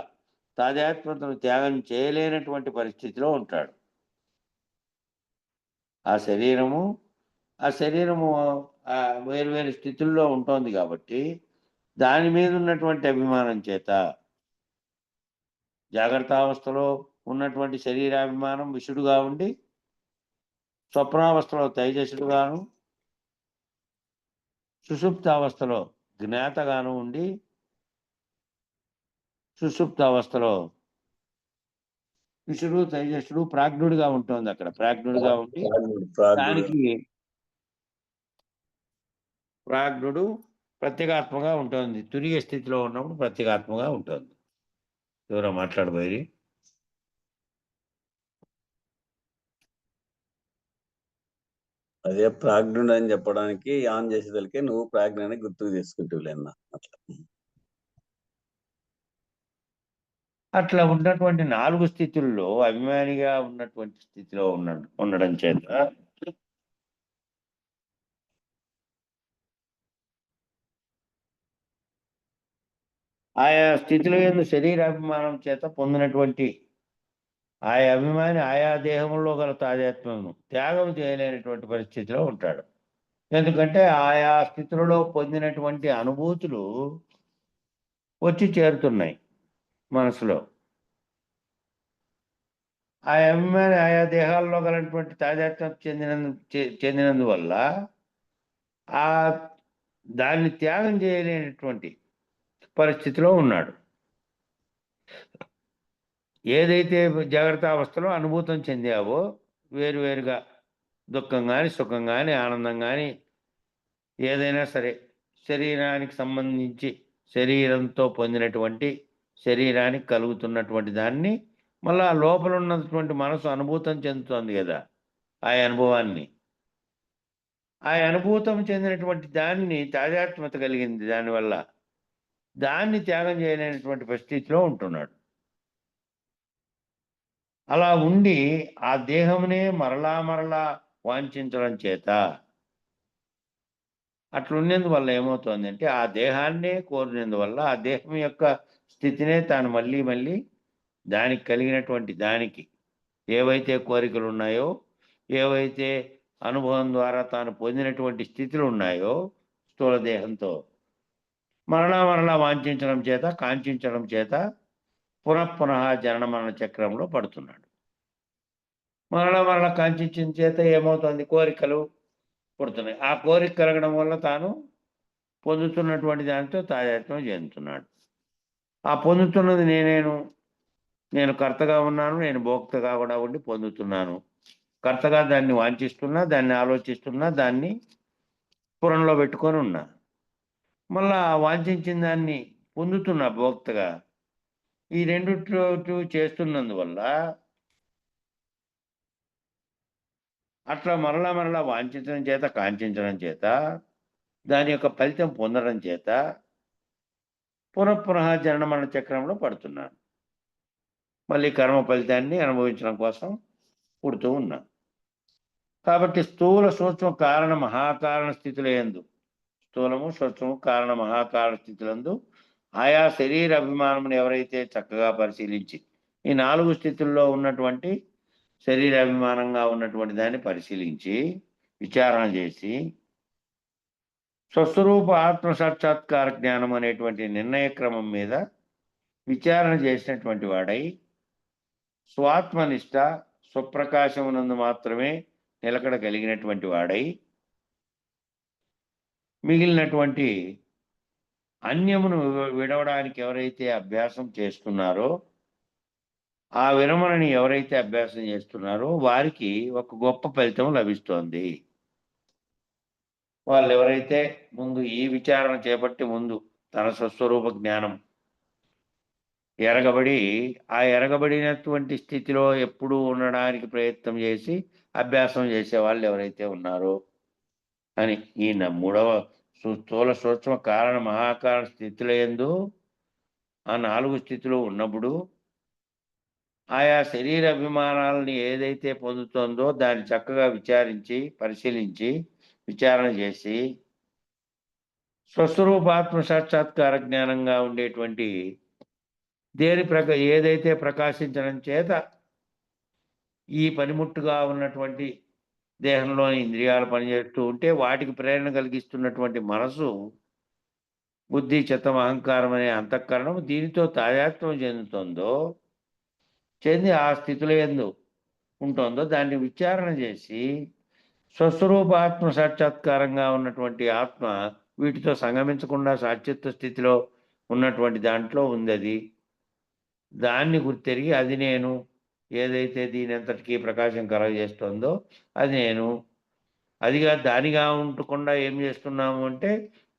తాదాత్మ్యతను త్యాగం చేయలేనటువంటి పరిస్థితిలో ఉంటాడు. ఆ శరీరము ఆ వేరు వేరు స్థితుల్లో ఉంటుంది కాబట్టి దాని మీద ఉన్నటువంటి అభిమానం చేత జాగ్రత్త అవస్థలో ఉన్నటువంటి శరీరాభిమానం విషుడుగా ఉండి, స్వప్నావస్థలో తైజసుడుగాను, సుషుప్తావస్థలో జ్ఞాతగాను ఉండి, సుషుప్తావస్థలో విషుడు తైజసుడు ప్రాజ్ఞుడిగా ఉంటుంది. అక్కడ ప్రాజ్ఞుడిగా ఉండి దానికి ప్రాజ్ఞుడు ప్రత్యేగాత్మగా ఉంటుంది. తురియ స్థితిలో ఉన్నప్పుడు ప్రత్యేగాత్మగా ఉంటుంది. ఎవరో మాట్లాడబోయి. అదే ప్రాజ్ఞుడు అని చెప్పడానికి ఆన్ చేసేదలికే నువ్వు ప్రాజ్ఞని గుర్తుకు తీసుకుంటులేనా అట్లా. అట్లా ఉన్నటువంటి 4 స్థితుల్లో అభిమానిగా ఉన్నటువంటి స్థితిలో ఉండడం చేత ఆయా స్థితిలో యందు శరీరాభిమానం చేత పొందినటువంటి ఆయా అభిమాని ఆయా దేహంలో గల తాదాత్మ్యమును త్యాగం చేయలేనటువంటి పరిస్థితిలో ఉంటాడు. ఎందుకంటే ఆయా స్థితులలో పొందినటువంటి అనుభూతులు వచ్చి చేరుతున్నాయి మనసులో. ఆ అభిమాని ఆయా దేహాల్లో గలటువంటి తాదాత్మ్యం చెందినందువల్ల ఆ దాన్ని త్యాగం చేయలేనటువంటి పరిస్థితిలో ఉన్నాడు. ఏదైతే జాగ్రత్త అవస్థలో అనుభూతం చెందావో వేరువేరుగా దుఃఖం కానీ, సుఖం కానీ, ఆనందం కానీ, ఏదైనా సరే శరీరానికి సంబంధించి శరీరంతో పొందినటువంటి శరీరానికి కలుగుతున్నటువంటి దాన్ని మళ్ళా లోపల ఉన్నటువంటి మనసు అనుభూతం చెందుతోంది కదా ఆ అనుభవాన్ని. ఆ అనుభూతం చెందినటువంటి దాన్ని తాదాత్మ్యత కలిగింది, దానివల్ల దాన్ని త్యాగం చేయలేనటువంటి పరిస్థితిలో ఉంటున్నాడు. అలా ఉండి ఆ దేహమునే మరలా వాంఛించడం చేత అట్లున్నందువల్ల ఏమవుతుంది అంటే ఆ దేహాన్నే కోరినందువల్ల ఆ దేహం యొక్క స్థితినే తాను మళ్ళీ దానికి కలిగినటువంటి దానికి ఏవైతే కోరికలు ఉన్నాయో, ఏవైతే అనుభవం ద్వారా తాను పొందినటువంటి స్థితులు ఉన్నాయో స్థూల దేహంతో మరలా వాంఛించడం చేత, కాంక్షించడం చేత పునః జనన మరణ చక్రంలో పడుతున్నాడు. మరలా కాంక్షించిన చేత ఏమవుతుంది? కోరికలు పుడుతున్నాయి. ఆ కోరిక కలగడం వల్ల తాను పొందుతున్నటువంటి దానితో తాదాత్మ్యం చెందుతున్నాడు. ఆ పొందుతున్నది నేను కర్తగా ఉన్నాను, నేను భోక్తగా కూడా ఉండి పొందుతున్నాను. కర్తగా దాన్ని వాంఛిస్తున్నా, దాన్ని ఆలోచిస్తున్నా, దాన్ని స్ఫురణలో పెట్టుకొని ఉన్నా. మళ్ళా వాంఛించిన దాన్ని పొందుతున్నా భోక్తగా. ఈ రెండు చేస్తున్నందువల్ల అట్లా మరలా వాంఛించడం చేత, కాంక్షించడం చేత, దాని యొక్క ఫలితం పొందడం చేత పునః జనన మరణ చక్రంలో పడుతున్నాను. మళ్ళీ కర్మ ఫలితాన్ని అనుభవించడం కోసం పుడుతూ ఉన్నాను. కాబట్టి స్థూల సూక్ష్మ కారణ మహాకారణ స్థితుల యందు, స్థూలము సూక్ష్మము కారణ మహాకారణ స్థితులందు ఆయా శరీర అభిమానమును ఎవరైతే చక్కగా పరిశీలించి ఈ 4 స్థితుల్లో ఉన్నటువంటి శరీరాభిమానంగా ఉన్నటువంటి దాన్ని పరిశీలించి విచారణ చేసి స్వస్వరూప ఆత్మ సాక్షాత్కార జ్ఞానం అనేటువంటి నిర్ణయ క్రమం మీద విచారణ చేసినటువంటి వాడై స్వాత్మనిష్ట స్వప్రకాశమునందు మాత్రమే నిలకడ కలిగినటువంటి వాడై మిగిలినటువంటి అన్యమును విడవడానికి ఎవరైతే అభ్యాసం చేస్తున్నారో, ఆ విరమణని ఎవరైతే అభ్యాసం చేస్తున్నారో వారికి ఒక గొప్ప ఫలితం లభిస్తోంది. వాళ్ళు ఎవరైతే ముందు ఈ విచారణ చేపట్టి ముందు తన స్వస్వరూప జ్ఞానం ఎరగబడి ఆ ఎరగబడినటువంటి స్థితిలో ఎప్పుడూ ఉండడానికి ప్రయత్నం చేసి అభ్యాసం చేసే వాళ్ళు ఎవరైతే ఉన్నారో అని ఈ 3వ స్థూల సూక్ష్మ కారణ మహాకారణ స్థితుల యందు ఆ 4 స్థితులు ఉన్నప్పుడు ఆయా శరీర అభిమానాలని ఏదైతే పొందుతుందో దాన్ని చక్కగా విచారించి పరిశీలించి విచారణ చేసి స్వస్వరూపాత్మ సాక్షాత్కార జ్ఞానంగా ఉండేటువంటి ఏదైతే ప్రకాశించడం చేత ఈ పనిముట్టుగా ఉన్నటువంటి దేహంలోని ఇంద్రియాలు పనిచేస్తూ ఉంటే వాటికి ప్రేరణ కలిగిస్తున్నటువంటి మనసు, బుద్ధి, చిత్తం, అహంకారం అనే అంతఃకరణం దీనితో తాదాత్మ్యం చెంది ఆ స్థితిలో యందు ఉంటుందో దాన్ని విచారణ చేసి స్వస్వరూప ఆత్మ సాక్షాత్కారంగా ఉన్నటువంటి ఆత్మ వీటితో సంగమించకుండా సాక్షిత్వ స్థితిలో ఉన్నటువంటి దాంట్లో ఉంది అది. దాన్ని గుర్తెరిగి అది నేను, ఏదైతే దీని అంతటికీ ప్రకాశం కలగజేస్తుందో అది నేను, అదిగా దానిగా ఉండకుండా ఏం చేస్తున్నాము అంటే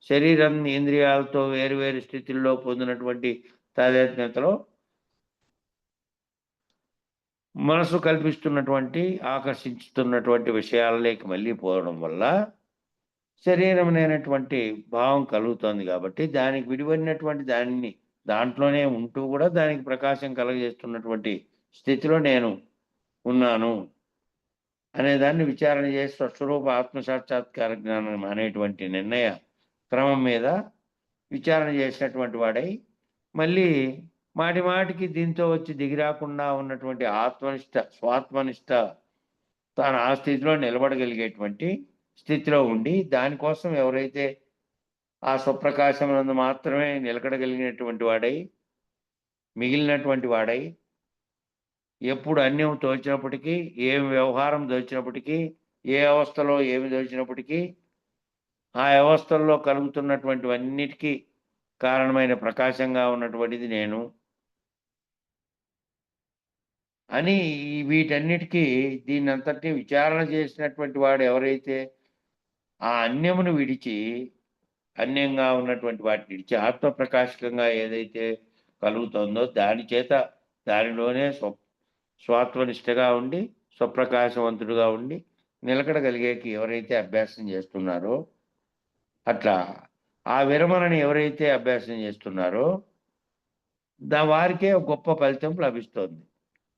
శరీరం ఇంద్రియాలతో వేరు వేరు స్థితుల్లో పొందినటువంటి తాదాత్మ్యతలో మనసు కల్పిస్తున్నటువంటి ఆకర్షించుతున్నటువంటి విషయాలలోకి మళ్ళీ పోవడం వల్ల శరీరమైనటువంటి భావం కలుగుతోంది. కాబట్టి దానికి విడిపడినటువంటి దానిని దాంట్లోనే ఉంటూ కూడా దానికి ప్రకాశం కలగజేస్తున్నటువంటి స్థితిలో నేను ఉన్నాను అనేదాన్ని విచారణ చేసి స్వస్వరూప ఆత్మసాక్షాత్కార జ్ఞానం అనేటువంటి నిర్ణయ క్రమం మీద విచారణ చేసినటువంటి వాడై మళ్ళీ మాటి మాటికి దీంతో వచ్చి దిగిరాకుండా ఉన్నటువంటి ఆత్మనిష్ట, స్వాత్మనిష్ట తాను ఆ స్థితిలో నిలబడగలిగేటువంటి స్థితిలో ఉండి దానికోసం ఎవరైతే ఆ స్వప్రకాశమునందు మాత్రమే నిలకడగలిగినటువంటి వాడై, మిగిలినటువంటి వాడై, ఎప్పుడు అన్యం తోచినప్పటికీ, ఏమి వ్యవహారం దోచినప్పటికీ, ఏ అవస్థలో ఏమి దోచినప్పటికీ ఆ వ్యవస్థల్లో కలుగుతున్నటువంటివన్నిటికీ కారణమైన ప్రకాశంగా ఉన్నటువంటిది నేను అని వీటన్నిటికీ దీన్నంతటినీ విచారణ చేసినటువంటి వాడు ఎవరైతే ఆ అన్యమును విడిచి, అన్యంగా ఉన్నటువంటి వాటిని విడిచి ఆత్మప్రకాశకంగా ఏదైతే కలుగుతుందో దాని చేత దానిలోనే స్వాత్మనిష్టగా ఉండి స్వప్రకాశవంతుడుగా ఉండి నిలకడగలిగేకి ఎవరైతే అభ్యాసం చేస్తున్నారో, అట్లా ఆ విరమణని ఎవరైతే అభ్యాసం చేస్తున్నారో వారికే ఒక గొప్ప ఫలితం లభిస్తుంది.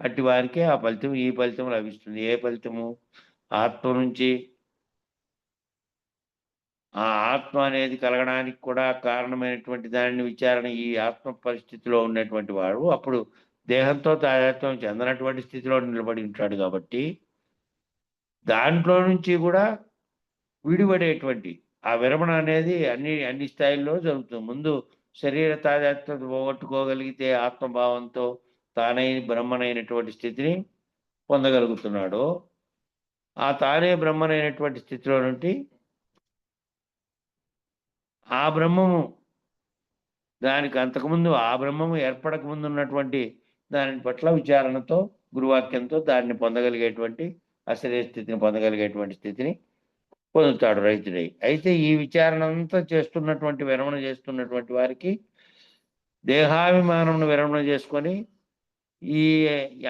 అట్టి వారికే ఆ ఫలితం, ఈ ఫలితం లభిస్తుంది. ఏ ఫలితము? ఆత్మ నుంచి ఆ ఆత్మ అనేది కలగడానికి కూడా కారణమైనటువంటి దానిని విచారణ ఈ ఆత్మ పరిస్థితిలో ఉన్నటువంటి వాడు అప్పుడు దేహంతో తాదాత్మ్యం చెందనటువంటి స్థితిలో నిలబడి ఉంటాడు. కాబట్టి దాంట్లో నుంచి కూడా విడిపడేటువంటి ఆ విరమణ అనేది అన్ని స్థాయిల్లో జరుగుతుంది. ముందు శరీర తాదాత్మ్యత పోగొట్టుకోగలిగితే ఆత్మభావంతో తానై బ్రహ్మనైనటువంటి స్థితిని పొందగలుగుతున్నాడు. ఆ తానే బ్రహ్మనైనటువంటి స్థితిలో నుండి ఆ బ్రహ్మము దానికి అంతకుముందు ఆ బ్రహ్మము ఏర్పడక ముందు ఉన్నటువంటి దాని పట్ల విచారణతో, గురువాక్యంతో దాన్ని పొందగలిగేటువంటి అశరీర స్థితిని పొందగలిగేటువంటి స్థితిని పొందుతాడు రైతుడై. అయితే ఈ విచారణ అంతా చేస్తున్నటువంటి, విరమణ చేస్తున్నటువంటి వారికి దేహాభిమానమును విరమణ చేసుకొని ఈ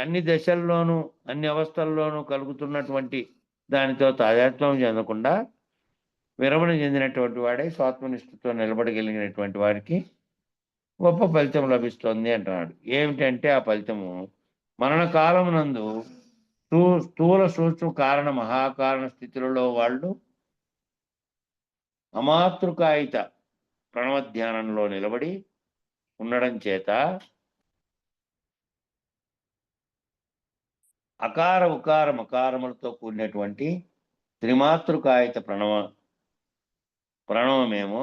అన్ని దశల్లోనూ అన్ని అవస్థల్లోనూ కలుగుతున్నటువంటి దానితో తాదాత్మ్యం చెందకుండా విరమణ చెందినటువంటి వాడే స్వాత్మనిష్ఠతో నిలబడగలిగినటువంటి వారికి గొప్ప ఫలితం లభిస్తుంది అంటున్నాడు. ఏమిటంటే ఆ ఫలితము మరణకాలమునందు స్థూల సూక్ష్మ కారణ మహాకారణ స్థితులలో వాళ్ళు అమాతృకాయిత ప్రణవధ్యానంలో నిలబడి ఉండడం చేత అకార ఉకార మకారములతో కూడినటువంటి త్రిమాతృకాయిత ప్రణవమేమో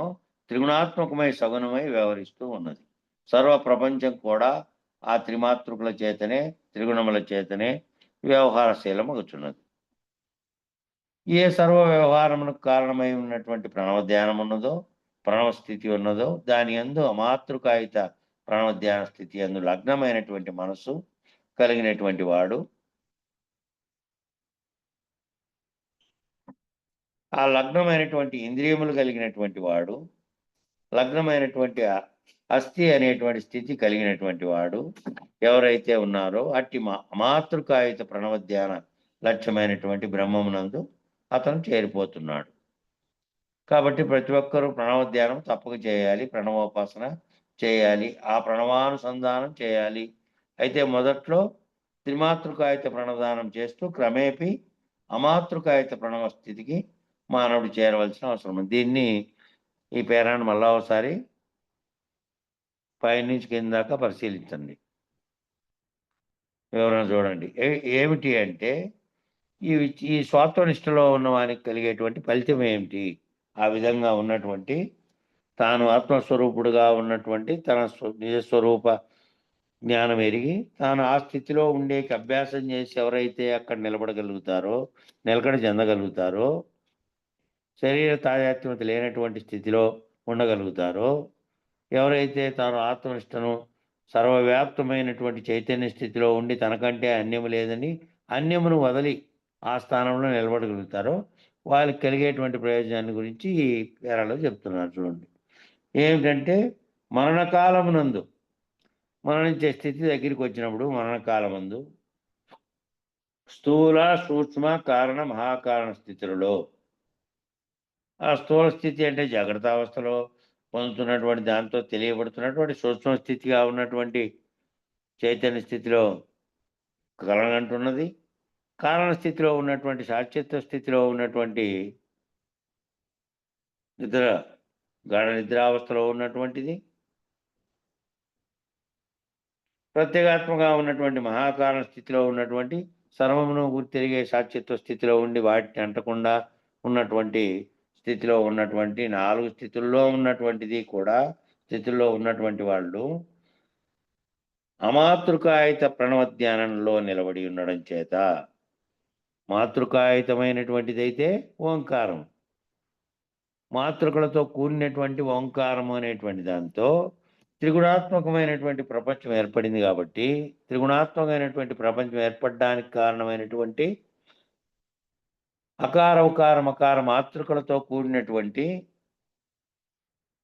త్రిగుణాత్మకమై సగుణమై వ్యవహరిస్తూ ఉన్నది. సర్వ ప్రపంచం కూడా ఆ త్రిమాతృకుల చేతనే, త్రిగుణముల చేతనే వ్యవహారశీలమగుచున్నది. ఏ సర్వ వ్యవహారమునకు కారణమై ఉన్నటువంటి ప్రణవ ధ్యానం ఉన్నదో, ప్రణవ స్థితి ఉన్నదో దాని యందు అమాతృకాయిత ప్రణవ ధ్యాన స్థితి యందు లగ్నమైనటువంటి మనసు కలిగినటువంటి వాడు, ఆ లగ్నమైనటువంటి ఇంద్రియములు కలిగినటువంటి వాడు, లగ్నమైనటువంటి అస్థి అనేటువంటి స్థితి కలిగినటువంటి వాడు ఎవరైతే ఉన్నారో అట్టి అమాతృకాయిత ప్రణవ ధ్యాన లక్ష్యమైనటువంటి బ్రహ్మమునందు అతను చేరిపోతున్నాడు. కాబట్టి ప్రతి ఒక్కరూ ప్రణవ ధ్యానం తప్పక చేయాలి, ప్రణవోపాసన చేయాలి, ఆ ప్రణవానుసంధానం చేయాలి. అయితే మొదట్లో త్రిమాతృకాయిత ప్రణవదానం చేస్తూ క్రమేపీ అమాతృకాయిత ప్రణవ స్థితికి మానవుడు చేరవలసిన అవసరం ఉంది. దీన్ని ఈ పేరాన్ని మళ్ళా ఒకసారి పైనుంచి కింద దాకా పరిశీలించండి, వివరణ చూడండి. ఏమిటి అంటే ఈ ఈ స్వాత్వనిష్టలో ఉన్న వానికి కలిగేటువంటి ఫలితం ఏమిటి? ఆ విధంగా ఉన్నటువంటి తాను ఆత్మస్వరూపుడుగా ఉన్నటువంటి తన నిజస్వరూప జ్ఞానం ఎరిగి తాను ఆ స్థితిలో ఉండేకి అభ్యాసం చేసి ఎవరైతే అక్కడ నిలబడగలుగుతారో, నిలకడ చెందగలుగుతారో, శరీర తాదాత్మ్యత లేనటువంటి స్థితిలో ఉండగలుగుతారో, ఎవరైతే తాను ఆత్మనిష్టను సర్వవ్యాప్తమైనటువంటి చైతన్య స్థితిలో ఉండి తనకంటే అన్యము లేదని అన్యమును వదిలి ఆ స్థానంలో నిలబడగలుగుతారో వాళ్ళకి కలిగేటువంటి ప్రయోజనాన్ని గురించి ఈ పేరాలో చెప్తున్నారు. చూడండి, ఏమిటంటే మరణకాలమునందు మరణించే స్థితి దగ్గరికి వచ్చినప్పుడు మరణకాలమందు స్థూల సూక్ష్మ కారణ మహాకారణ స్థితులలో, ఆ స్థూల స్థితి అంటే జాగ్రత్త అవస్థలో పొందుతున్నటువంటి దాంతో తెలియబడుతున్నటువంటి సూక్ష్మ స్థితిగా ఉన్నటువంటి చైతన్య స్థితిలో కలగంటున్నది, కారణ స్థితిలో ఉన్నటువంటి సాక్షిత్వ స్థితిలో ఉన్నటువంటి గాఢ నిద్రావస్థలో ఉన్నటువంటిది, ప్రత్యేగాత్మగా ఉన్నటువంటి మహాకారణ స్థితిలో ఉన్నటువంటి సర్వమును గుర్తిరిగే సాక్షిత్వ స్థితిలో ఉండి వాటిని అంటకుండా ఉన్నటువంటి స్థితిలో ఉన్నటువంటి 4 స్థితుల్లో ఉన్నటువంటిది కూడా స్థితుల్లో ఉన్నటువంటి వాళ్ళు అమాతృకాయిత ప్రణవధ్యానంలో నిలబడి ఉండడం చేత, మాతృకాయితమైనటువంటిదైతే ఓంకారం, మాతృకలతో కూడినటువంటి ఓంకారం అనేటువంటి దాంతో త్రిగుణాత్మకమైనటువంటి ప్రపంచం ఏర్పడింది. కాబట్టి త్రిగుణాత్మకమైనటువంటి ప్రపంచం ఏర్పడడానికి కారణమైనటువంటి అకార ఉకార మకార మాతృకలతో కూడినటువంటి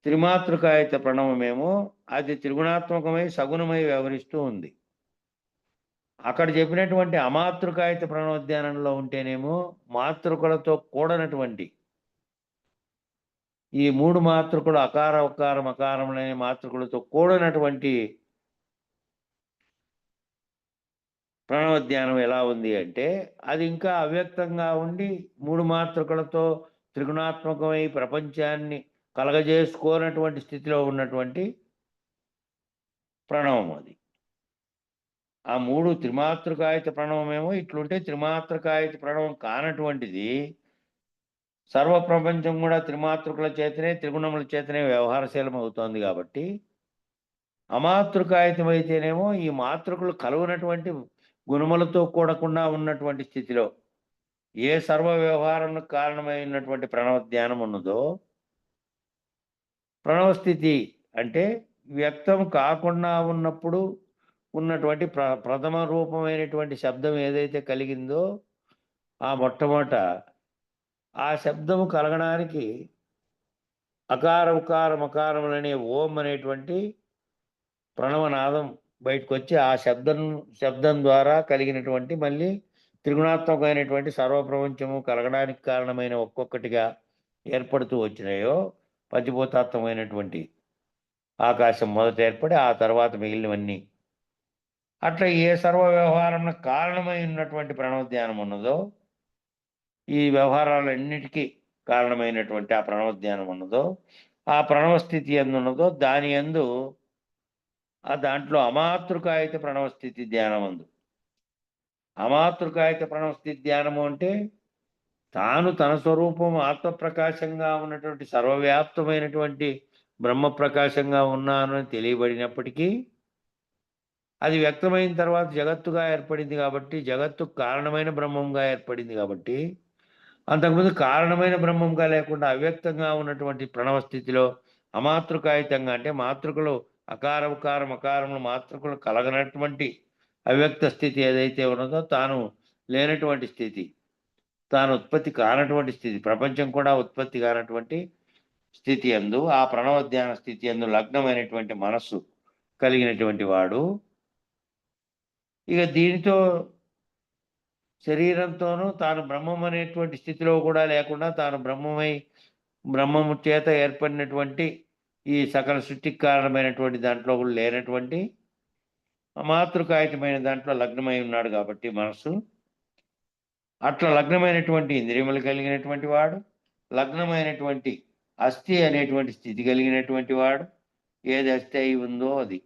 త్రిమాతృకాయిత ప్రణవమేమో అది త్రిగుణాత్మకమై సగుణమై వ్యవహరిస్తూ ఉంది. అక్కడ చెప్పినటువంటి అమాతృకాయిత ప్రణవధ్యానంలో ఉంటేనేమో మాతృకలతో కూడనటువంటి ఈ 3 మాతృకలు అకార ఉకార మకారములనే మాతృకలతో కూడినటువంటి ప్రణవధ్యానం ఎలా ఉంది అంటే అది ఇంకా అవ్యక్తంగా ఉండి 3 మాతృకలతో త్రిగుణాత్మకమై ప్రపంచాన్ని కలగజేసుకోనటువంటి స్థితిలో ఉన్నటువంటి ప్రణవం అది. ఆ 3 త్రిమాతృకాయిత ప్రణవమేమో ఇట్లుంటే, త్రిమాతృకాయిత ప్రణవం కానటువంటిది సర్వ ప్రపంచం కూడా త్రిమాతృకుల చేతనే త్రిగుణముల చేతనే వ్యవహారశీలం అవుతోంది. కాబట్టి అమాతృకాయితమైతేనేమో ఈ మాతృకులు కలుగునటువంటి గుణములతో కూడకుండా ఉన్నటువంటి స్థితిలో ఏ సర్వ వ్యవహారానికి కారణమైనటువంటి ప్రణవ ధ్యానం ఉన్నదో, ప్రణవస్థితి అంటే వ్యక్తం కాకుండా ఉన్నప్పుడు ఉన్నటువంటి ప్రథమ రూపమైనటువంటి శబ్దం ఏదైతే కలిగిందో ఆ మొట్టమొదట ఆ శబ్దము కలగడానికి అకార ఉకార మకారములనే ఓం అనేటువంటి ప్రణవనాదం బయటకు వచ్చి ఆ శబ్దం ద్వారా కలిగినటువంటి మళ్ళీ త్రిగుణాత్మకమైనటువంటి సర్వప్రపంచము కలగడానికి కారణమైన ఒక్కొక్కటిగా ఏర్పడుతూ వచ్చినాయో, పంచభూతాత్మకమైనటువంటి ఆకాశం మొదట ఏర్పడి ఆ తర్వాత మిగిలినవన్నీ, అట్లా ఏ సర్వ వ్యవహారంలో కారణమై ఉన్నటువంటి ప్రణవధ్యానం ఉన్నదో, ఈ వ్యవహారాలన్నిటికీ కారణమైనటువంటి ఆ ప్రణవధ్యానం ఉన్నదో, ఆ ప్రణవస్థితి ఎందున్నదో దాని యందు ఆ దాంట్లో అమాతృకాయిత ప్రణవస్థితి ధ్యానం అందు, అమాతృకాయిత ప్రణవస్థితి ధ్యానము అంటే తాను తన స్వరూపం ఆత్మప్రకాశంగా ఉన్నటువంటి సర్వవ్యాప్తమైనటువంటి బ్రహ్మ ప్రకాశంగా ఉన్నాను అని తెలియబడినప్పటికీ అది వ్యక్తమైన తర్వాత జగత్తుగా ఏర్పడింది. కాబట్టి జగత్తు కారణమైన బ్రహ్మంగా ఏర్పడింది. కాబట్టి అంతకుముందు కారణమైన బ్రహ్మంగా లేకుండా అవ్యక్తంగా ఉన్నటువంటి ప్రణవ స్థితిలో అమాతృకాయితంగా అంటే మాతృకలు అకార ఉకార మకారములు మాతృకలు కలగనటువంటి అవ్యక్త స్థితి ఏదైతే ఉన్నదో తాను లేనటువంటి స్థితి, తాను ఉత్పత్తి కానటువంటి స్థితి, ప్రపంచం కూడా ఉత్పత్తి కానటువంటి స్థితి యందు ఆ ప్రణవ ధ్యాన స్థితి యందు లగ్నమైనటువంటి మనస్సు కలిగినటువంటి వాడు ఇక దీనితో శరీరంతోనూ తాను బ్రహ్మం అనేటువంటి స్థితిలో కూడా లేకుండా తాను బ్రహ్మము చేత ఏర్పడినటువంటి ఈ సకల సృష్టికి కారణమైనటువంటి దాంట్లో కూడా లేనటువంటి మాతృకాయితమైన దాంట్లో లగ్నమై ఉన్నాడు. కాబట్టి మనసు అట్లా లగ్నమైనటువంటి ఇంద్రియములు కలిగినటువంటి వాడు, లగ్నమైనటువంటి అస్థి అనేటువంటి స్థితి కలిగినటువంటి వాడు, ఏది అస్థి అయి ఉందో అది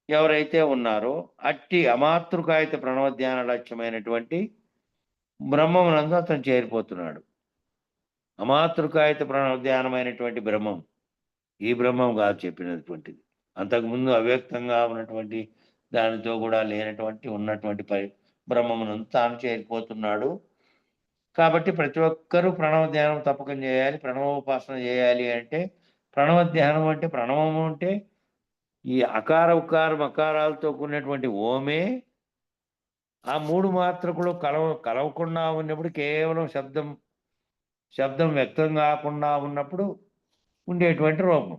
ఎవరైతే ఉన్నారో అట్టి అమాతృకాయిత ప్రణవధ్యాన లక్ష్యమైనటువంటి బ్రహ్మమునందు అతను చేరిపోతున్నాడు. అమాతృకాయత ధ్యానమైనటువంటి బ్రహ్మం, ఈ బ్రహ్మం కాదు చెప్పినటువంటిది. అంతకుముందు అవ్యక్తంగా ఉన్నటువంటి దానితో కూడా లేనటువంటి ఉన్నటువంటి బ్రహ్మమునందు తాను చేరిపోతున్నాడు. కాబట్టి ప్రతి ఒక్కరూ ప్రణవ ధ్యానం తప్పకం చేయాలి. ప్రణవోపాసన చేయాలి అంటే, ప్రణవ ధ్యానం అంటే, ప్రణవము అంటే ఈ అకార ఉకార మకారాలతో కూడినటువంటి ఓమే ఆ 3 మాత్రకులు కలవకుండా ఉన్నప్పుడు కేవలం శబ్దం వ్యక్తం కాకుండా ఉన్నప్పుడు ఉండేటువంటి రూపం,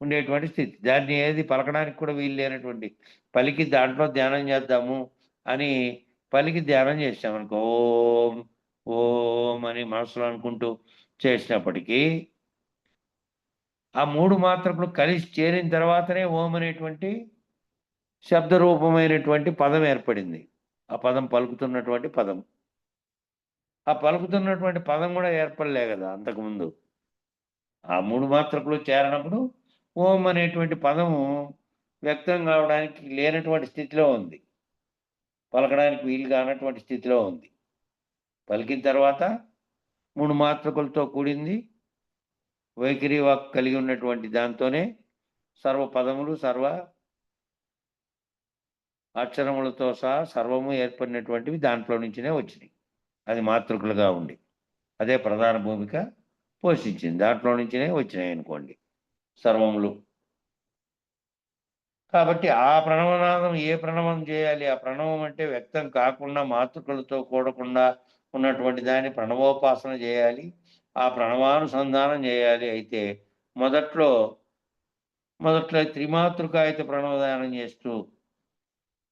ఉండేటువంటి స్థితి. దాన్ని ఏది పలకడానికి కూడా వీలు లేనటువంటి పలికి దాంట్లో ధ్యానం చేద్దాము అని పలికి ధ్యానం చేసామనుకో, ఓం ఓం అని మనసులో అనుకుంటూ చేసినప్పటికీ ఆ 3 మాత్రకులు కలిసి చేరిన తర్వాతనే ఓం అనేటువంటి శబ్దరూపమైనటువంటి పదం ఏర్పడింది. ఆ పదం పలుకుతున్నటువంటి పదం. ఆ పలుకుతున్నటువంటి పదం కూడా ఏర్పడలే కదా అంతకుముందు. ఆ 3 మాత్రకులు చేరినప్పుడు ఓం అనేటువంటి పదము వ్యక్తం కావడానికి లేనటువంటి స్థితిలో ఉంది. పలకడానికి వీలు కానటువంటి స్థితిలో ఉంది. పలికిన తర్వాత 3 మాత్రకులతో కూడింది. వైఖరి వాక్ కలిగి ఉన్నటువంటి దాంతోనే సర్వ పదములు, సర్వ అక్షరములతో సహా సర్వము ఏర్పడినటువంటివి దాంట్లో నుంచినే వచ్చినాయి. అది మాతృకులుగా ఉండి అదే ప్రధాన భూమిక పోషించింది. దాంట్లో నుంచినే వచ్చినాయి అనుకోండి సర్వములు. కాబట్టి ఆ ప్రణవనాదం ఏ ప్రణవం చేయాలి? ఆ ప్రణవం అంటే వ్యక్తం కాకుండా మాతృకులతో కూడకుండా ఉన్నటువంటి దాన్ని ప్రణవోపాసన చేయాలి. ఆ ప్రణవానుసంధానం చేయాలి. అయితే మొదట్లో త్రిమాతృకాయత ప్రణవదానం చేస్తూ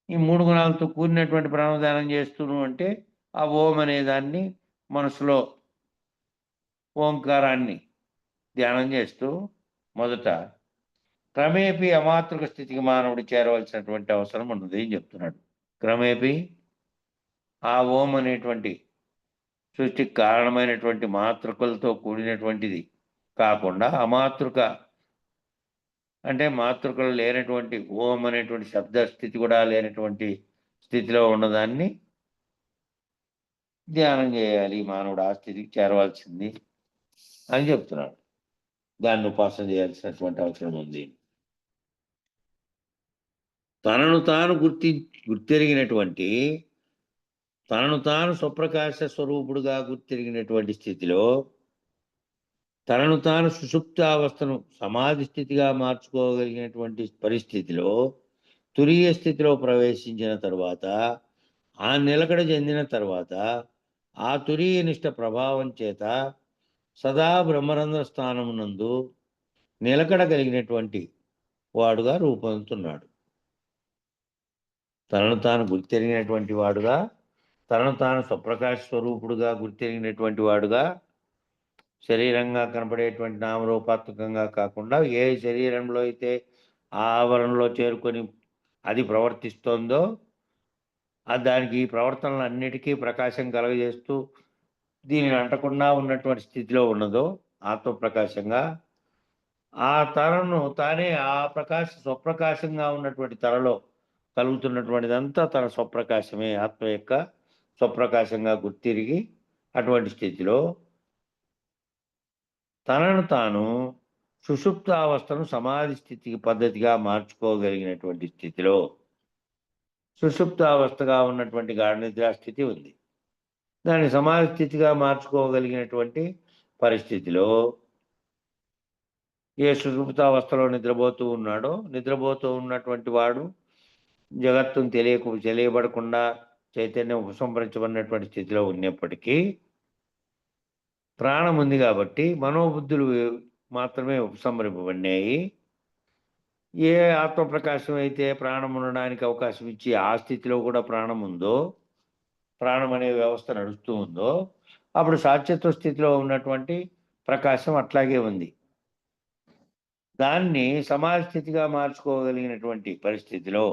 ఈ 3 గుణాలతో కూడినటువంటి ప్రణవదానం చేస్తూను అంటే ఆ ఓం అనే దాన్ని మనసులో ఓంకారాన్ని ధ్యానం చేస్తూ మొదట క్రమేపీ అమాతృక స్థితికి మానవుడు చేరవలసినటువంటి అవసరం ఉన్నది అని చెప్తున్నాడు. క్రమేపీ ఆ ఓం అనేటువంటి సృష్టికి కారణమైనటువంటి మాతృకలతో కూడినటువంటిది కాకుండా అమాతృక అంటే మాతృకలు లేనటువంటి ఓం అనేటువంటి శబ్ద స్థితి కూడా లేనటువంటి స్థితిలో ఉన్నదాన్ని ధ్యానం చేయాలి మానవుడు. ఆ స్థితికి చేరవలసింది అని చెప్తున్నాడు. దాన్ని ఉపాసన చేయాల్సినటువంటి అవసరం ఉంది. తనను తాను గుర్తెరిగినటువంటి తనను తాను స్వప్రకాశ స్వరూపుడుగా గుర్తెరిగినటువంటి స్థితిలో తనను తాను సుషుప్తావస్థను సమాధి స్థితిగా మార్చుకోగలిగినటువంటి పరిస్థితిలో తురీయ స్థితిలో ప్రవేశించిన తర్వాత ఆ నిలకడ చెందిన తర్వాత ఆ తురీయ నిష్ట ప్రభావం చేత సదా బ్రహ్మరంధ్ర స్థానమునందు నిలకడ కలిగినటువంటి వాడుగా రూపొందుతున్నాడు. తనను తాను గుర్తెరిగినటువంటి వాడుగా, తనను తాను స్వప్రకాశ స్వరూపుడుగా గుర్తెరిగినటువంటి వాడుగా, శరీరంగా కనపడేటువంటి నామరూపాత్మకంగా కాకుండా ఏ శరీరంలో అయితే ఆ ఆవరణలో చేరుకొని అది ప్రవర్తిస్తోందో దానికి ఈ ప్రవర్తనలు అన్నిటికీ ప్రకాశం కలగజేస్తూ దీనిని అంటకుండా ఉన్నటువంటి స్థితిలో ఉన్నదో ఆత్మప్రకాశంగా ఆ తనను తానే ఆ స్వప్రకాశంగా ఉన్నటువంటి తనలో కలుగుతున్నటువంటిదంతా తన స్వప్రకాశమే, ఆత్మ యొక్క స్వప్రకాశంగా గుర్తిరిగి అటువంటి స్థితిలో తనను తాను సుషుప్తావస్థను సమాధి స్థితికి పద్ధతిగా మార్చుకోగలిగినటువంటి స్థితిలో సుషుప్తావస్థగా ఉన్నటువంటి గాఢనిద్రా స్థితి ఉంది. దాన్ని సమాధి స్థితిగా మార్చుకోగలిగినటువంటి పరిస్థితిలో ఏ సుషుప్తావస్థలో నిద్రపోతూ ఉన్నాడో నిద్రపోతూ ఉన్నటువంటి వాడు జగత్తును తెలియబడకుండా చైతన్యం ఉపసంహరించబడినటువంటి స్థితిలో ఉన్నప్పటికీ ప్రాణం ఉంది కాబట్టి మనోబుద్ధులు మాత్రమే ఉపసంహరింపబడినాయి. ఏ ఆత్మప్రకాశం అయితే ప్రాణం ఉండడానికి అవకాశం ఇచ్చి ఆ స్థితిలో కూడా ప్రాణం ఉందో, ప్రాణం అనే వ్యవస్థ నడుస్తూ ఉందో, అప్పుడు సాక్షిత్వ స్థితిలో ఉన్నటువంటి ప్రకాశం అట్లాగే ఉంది. దాన్ని సమాధి స్థితిగా మార్చుకోగలిగినటువంటి పరిస్థితిలో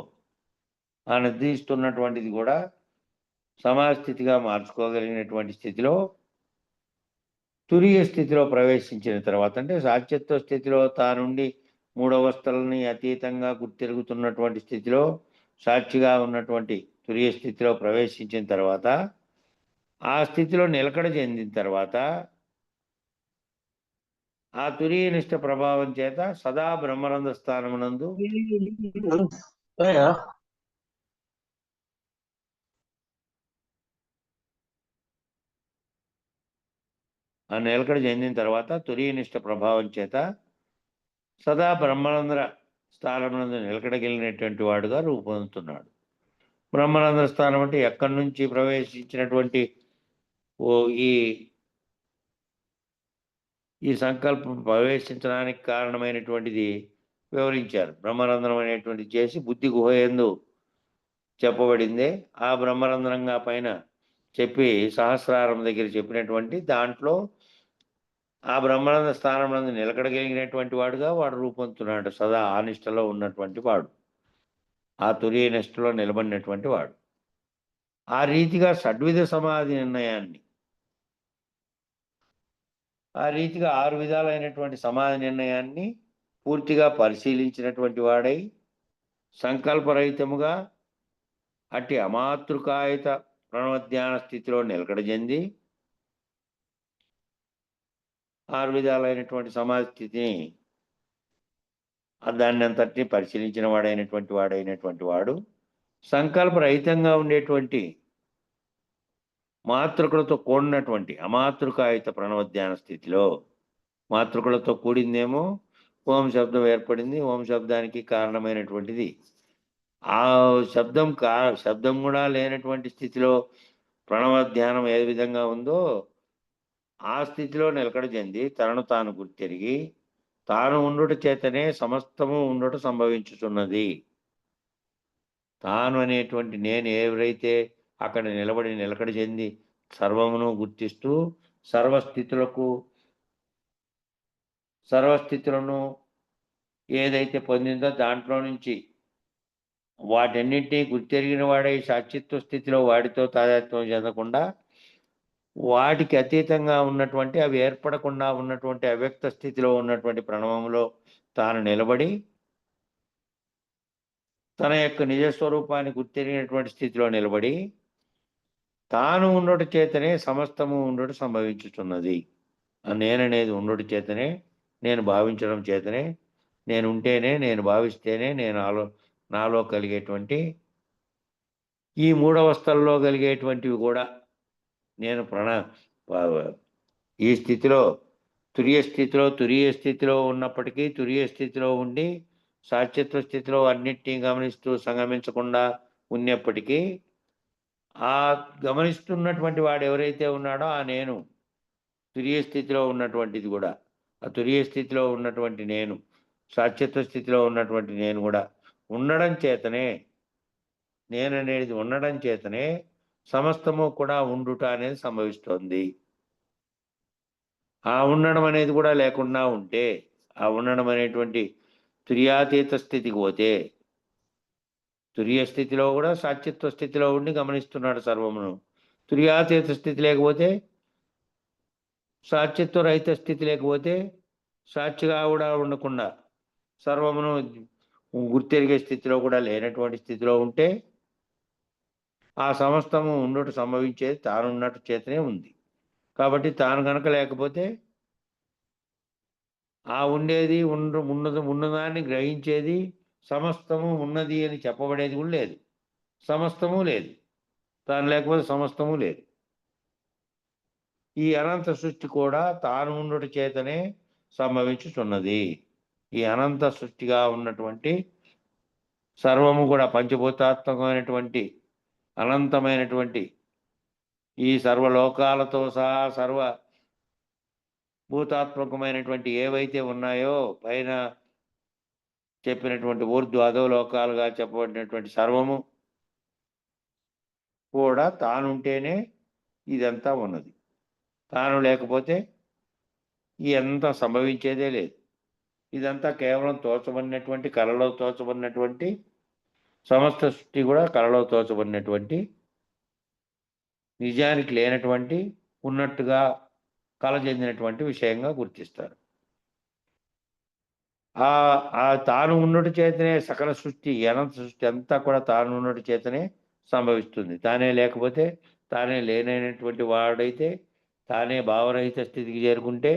ఆ నిర్దిస్తున్నటువంటిది కూడా సమాధి స్థితిగా మార్చుకోగలిగినటువంటి స్థితిలో తురీయ స్థితిలో ప్రవేశించిన తర్వాత అంటే సాక్షిత్వ స్థితిలో తానుండి మూడవస్థలని అతీతంగా గుర్తెరుగుతున్నటువంటి స్థితిలో సాక్షిగా ఉన్నటువంటి తురీయ స్థితిలో ప్రవేశించిన తర్వాత ఆ స్థితిలో నిలకడ చెందిన తర్వాత ఆ తురీయనిష్ట ప్రభావం చేత సదా బ్రహ్మరంధ్ర స్థానమునందు ఆ నిలకడ చెందిన తర్వాత తురీయనిష్ట ప్రభావం చేత సదా బ్రహ్మరంధ్ర స్థానమునందు నిలకడగలిగినటువంటి వాడుగా రూపొందుతున్నాడు. బ్రహ్మరంధ్ర స్థానం అంటే ఎక్కడి నుంచి ప్రవేశించినటువంటి ఈ ఈ సంకల్పం ప్రవేశించడానికి కారణమైనటువంటిది వివరించారు. బ్రహ్మరంధ్రం అనేటువంటిది చేసి బుద్ధి గుహ యందు చెప్పబడిందే. ఆ బ్రహ్మరంధ్రంగా పైన చెప్పి సహస్రారం దగ్గర చెప్పినటువంటి దాంట్లో ఆ బ్రహ్మానంద స్థానం నందు నిలకడగలిగినటువంటి వాడుగా వాడు రూపొందుతున్నాడు. సదా ఆ నిష్టలో ఉన్నటువంటి వాడు, ఆ తురియ నిష్టలో నిలబడినటువంటి వాడు. ఆ రీతిగా షడ్విధ సమాధి నిర్ణయాన్ని, ఆ రీతిగా 6 విధాలైనటువంటి సమాధి నిర్ణయాన్ని పూర్తిగా పరిశీలించినటువంటి వాడై సంకల్పరహితముగా అట్టి అమాతృకాయత ప్రణవధ్యాన స్థితిలో నిలకడ చెంది 6 విధాలైనటువంటి సమాధి స్థితిని దాన్ని అంతటిని పరిశీలించిన వాడైనటువంటి వాడు సంకల్పరహితంగా ఉండేటువంటి మాతృకులతో కూడినటువంటి అమాతృకాయుత ప్రణవధ్యాన స్థితిలో, మాతృకులతో కూడిందేమో ఓం శబ్దం ఏర్పడింది. ఓం శబ్దానికి కారణమైనటువంటిది ఆ శబ్దం కూడా లేనటువంటి స్థితిలో ప్రణవ ధ్యానం ఏ విధంగా ఉందో ఆ స్థితిలో నిలకడ చెంది తనను తాను గుర్తెరిగి తాను ఉండుట చేతనే సమస్తము ఉండుట సంభవించుతున్నది. తాను అనేటువంటి నేను ఎవరైతే అక్కడ నిలబడి నిలకడ చెంది సర్వమును గుర్తిస్తూ సర్వస్థితులను ఏదైతే పొందిందో దాంట్లో నుంచి వాటన్నింటినీ గుర్తెరిగిన వాడై సాక్షిత్వ స్థితిలో వాటితో తాదాత్మ్యం చెందకుండా వాటికి అతీతంగా ఉన్నటువంటి, అవి ఏర్పడకుండా ఉన్నటువంటి అవ్యక్త స్థితిలో ఉన్నటువంటి ప్రణవంలో తాను నిలబడి తన యొక్క నిజస్వరూపాన్ని గుర్తెరిగినటువంటి స్థితిలో నిలబడి తాను ఉండుట చేతనే సమస్తము ఉండుట సంభవించుతున్నది. నేననేది ఉండుట చేతనే, నేను భావించడం చేతనే, నేను ఉంటేనే, నేను భావిస్తేనే నాలో కలిగేటువంటి ఈ 3 అవస్థల్లో కలిగేటువంటివి కూడా నేను ఈ స్థితిలో తురియ స్థితిలో ఉన్నప్పటికీ తురియ స్థితిలో ఉండి సాక్షిత్వ స్థితిలో అన్నిటినీ గమనిస్తూ సంగమించకుండా ఉన్నప్పటికీ ఆ గమనిస్తున్నటువంటి వాడు ఎవరైతే ఉన్నాడో ఆ నేను తురియ స్థితిలో ఉన్నటువంటిది కూడా, ఆ తురియ స్థితిలో ఉన్నటువంటి నేను, సాక్షిత్వ స్థితిలో ఉన్నటువంటి నేను కూడా ఉండడం చేతనే, నేననేది ఉండడం చేతనే సమస్తము కూడా ఉండుట అనేది సంభవిస్తోంది. ఆ ఉండడం అనేది కూడా లేకుండా ఉంటే, ఆ ఉండడం అనేటువంటి తుర్యాతీత స్థితికి పోతే, తురియ స్థితిలో కూడా సాక్షిత్వ స్థితిలో ఉండి గమనిస్తున్నాడు సర్వమును. తుర్యాతీత స్థితి లేకపోతే, సాక్షిత్వ రహిత స్థితి లేకపోతే, సాక్షిగా కూడా ఉండకుండా సర్వమును గుర్తెరిగే స్థితిలో కూడా లేనటువంటి స్థితిలో ఉంటే ఆ సమస్తము ఉండుట సంభవించేది తానున్నట్టు చేతనే ఉంది. కాబట్టి తాను కనుక లేకపోతే ఆ ఉండేది ఉన్నదాన్ని గ్రహించేది సమస్తము ఉన్నది అని చెప్పబడేది కూడా లేదు. సమస్తము లేదు. తాను లేకపోతే సమస్తము లేదు. ఈ అనంత సృష్టి కూడా తాను ఉండుట చేతనే సంభవించుతున్నది. ఈ అనంత సృష్టిగా ఉన్నటువంటి సర్వము కూడా పంచభూతాత్మకమైనటువంటి అనంతమైనటువంటి ఈ సర్వలోకాలతో సహా సర్వ భూతాత్మకమైనటువంటి ఏవైతే ఉన్నాయో పైన చెప్పినటువంటి ఊర్ధ్వ అధోలోకాలుగా చెప్పబడినటువంటి సర్వము కూడా తానుంటేనే ఇదంతా ఉన్నది. తాను లేకపోతే ఇదంతా సంభవించేదే లేదు. ఇదంతా కేవలం తోచబడినటువంటి, కలలో తోచబడినటువంటి సమస్త సృష్టి కూడా కలలో తోచబడినటువంటి, నిజానికి లేనటువంటి, ఉన్నట్టుగా కల చెందినటువంటి విషయంగా గుర్తిస్తారు. ఆ తాను ఉన్నటి చేతనే సకల సృష్టి, అనంత సృష్టి అంతా కూడా తాను ఉన్నటి చేతనే సంభవిస్తుంది. తానే లేకపోతే తానే లేనైనటువంటి వాడైతే, తానే భావరహిత స్థితికి చేరుకుంటే,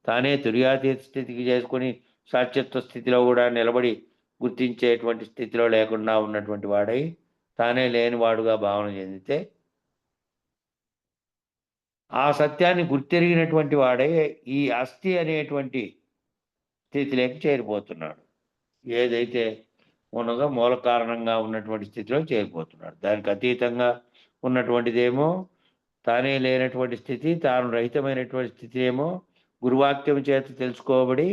తానే తుర్యాతీత స్థితికి చేసుకొని సాక్షిత్వ స్థితిలో కూడా నిలబడి గుర్తించేటువంటి స్థితిలో లేకుండా ఉన్నటువంటి వాడై, తానే లేనివాడుగా భావన చెందితే, ఆ సత్యాన్ని గుర్తెరిగినటువంటి వాడే ఈ అస్థి అనేటువంటి స్థితిలోకి చేరిపోతున్నాడు. ఏదైతే ఉన్నదో మూల కారణంగా ఉన్నటువంటి స్థితిలో చేరిపోతున్నాడు. దానికి అతీతంగా ఉన్నటువంటిదేమో తానే లేనటువంటి స్థితి, తాను రహితమైనటువంటి స్థితి ఏమో గురువాక్యం చేత తెలుసుకోబడి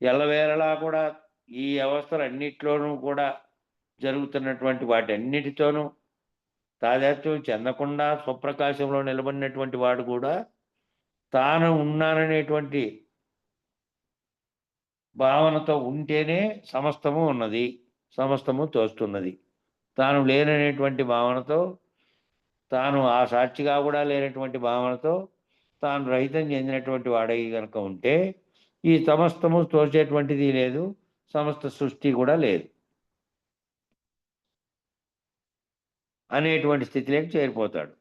ఎల్లవేళలా కూడా ఈ అవస్థలన్నిట్లోనూ కూడా జరుగుతున్నటువంటి వాటన్నిటితోనూ తాదాత్మ్యం చెందకుండా స్వప్రకాశంలో నిలబడినటువంటి వాడు కూడా తాను ఉన్నాననేటువంటి భావనతో ఉంటేనే సమస్తము ఉన్నది, సమస్తము తోస్తున్నది. తాను లేననేటువంటి భావనతో, తాను ఆ సాక్షిగా కూడా లేనటువంటి భావనతో తాను రహితం చెందినటువంటి వాడై కనుక ఉంటే ఈ సమస్తము తోచేటువంటిది లేదు, సమస్త సృష్టి కూడా లేదు అనేటువంటి స్థితిలోకి చేరిపోతాడు.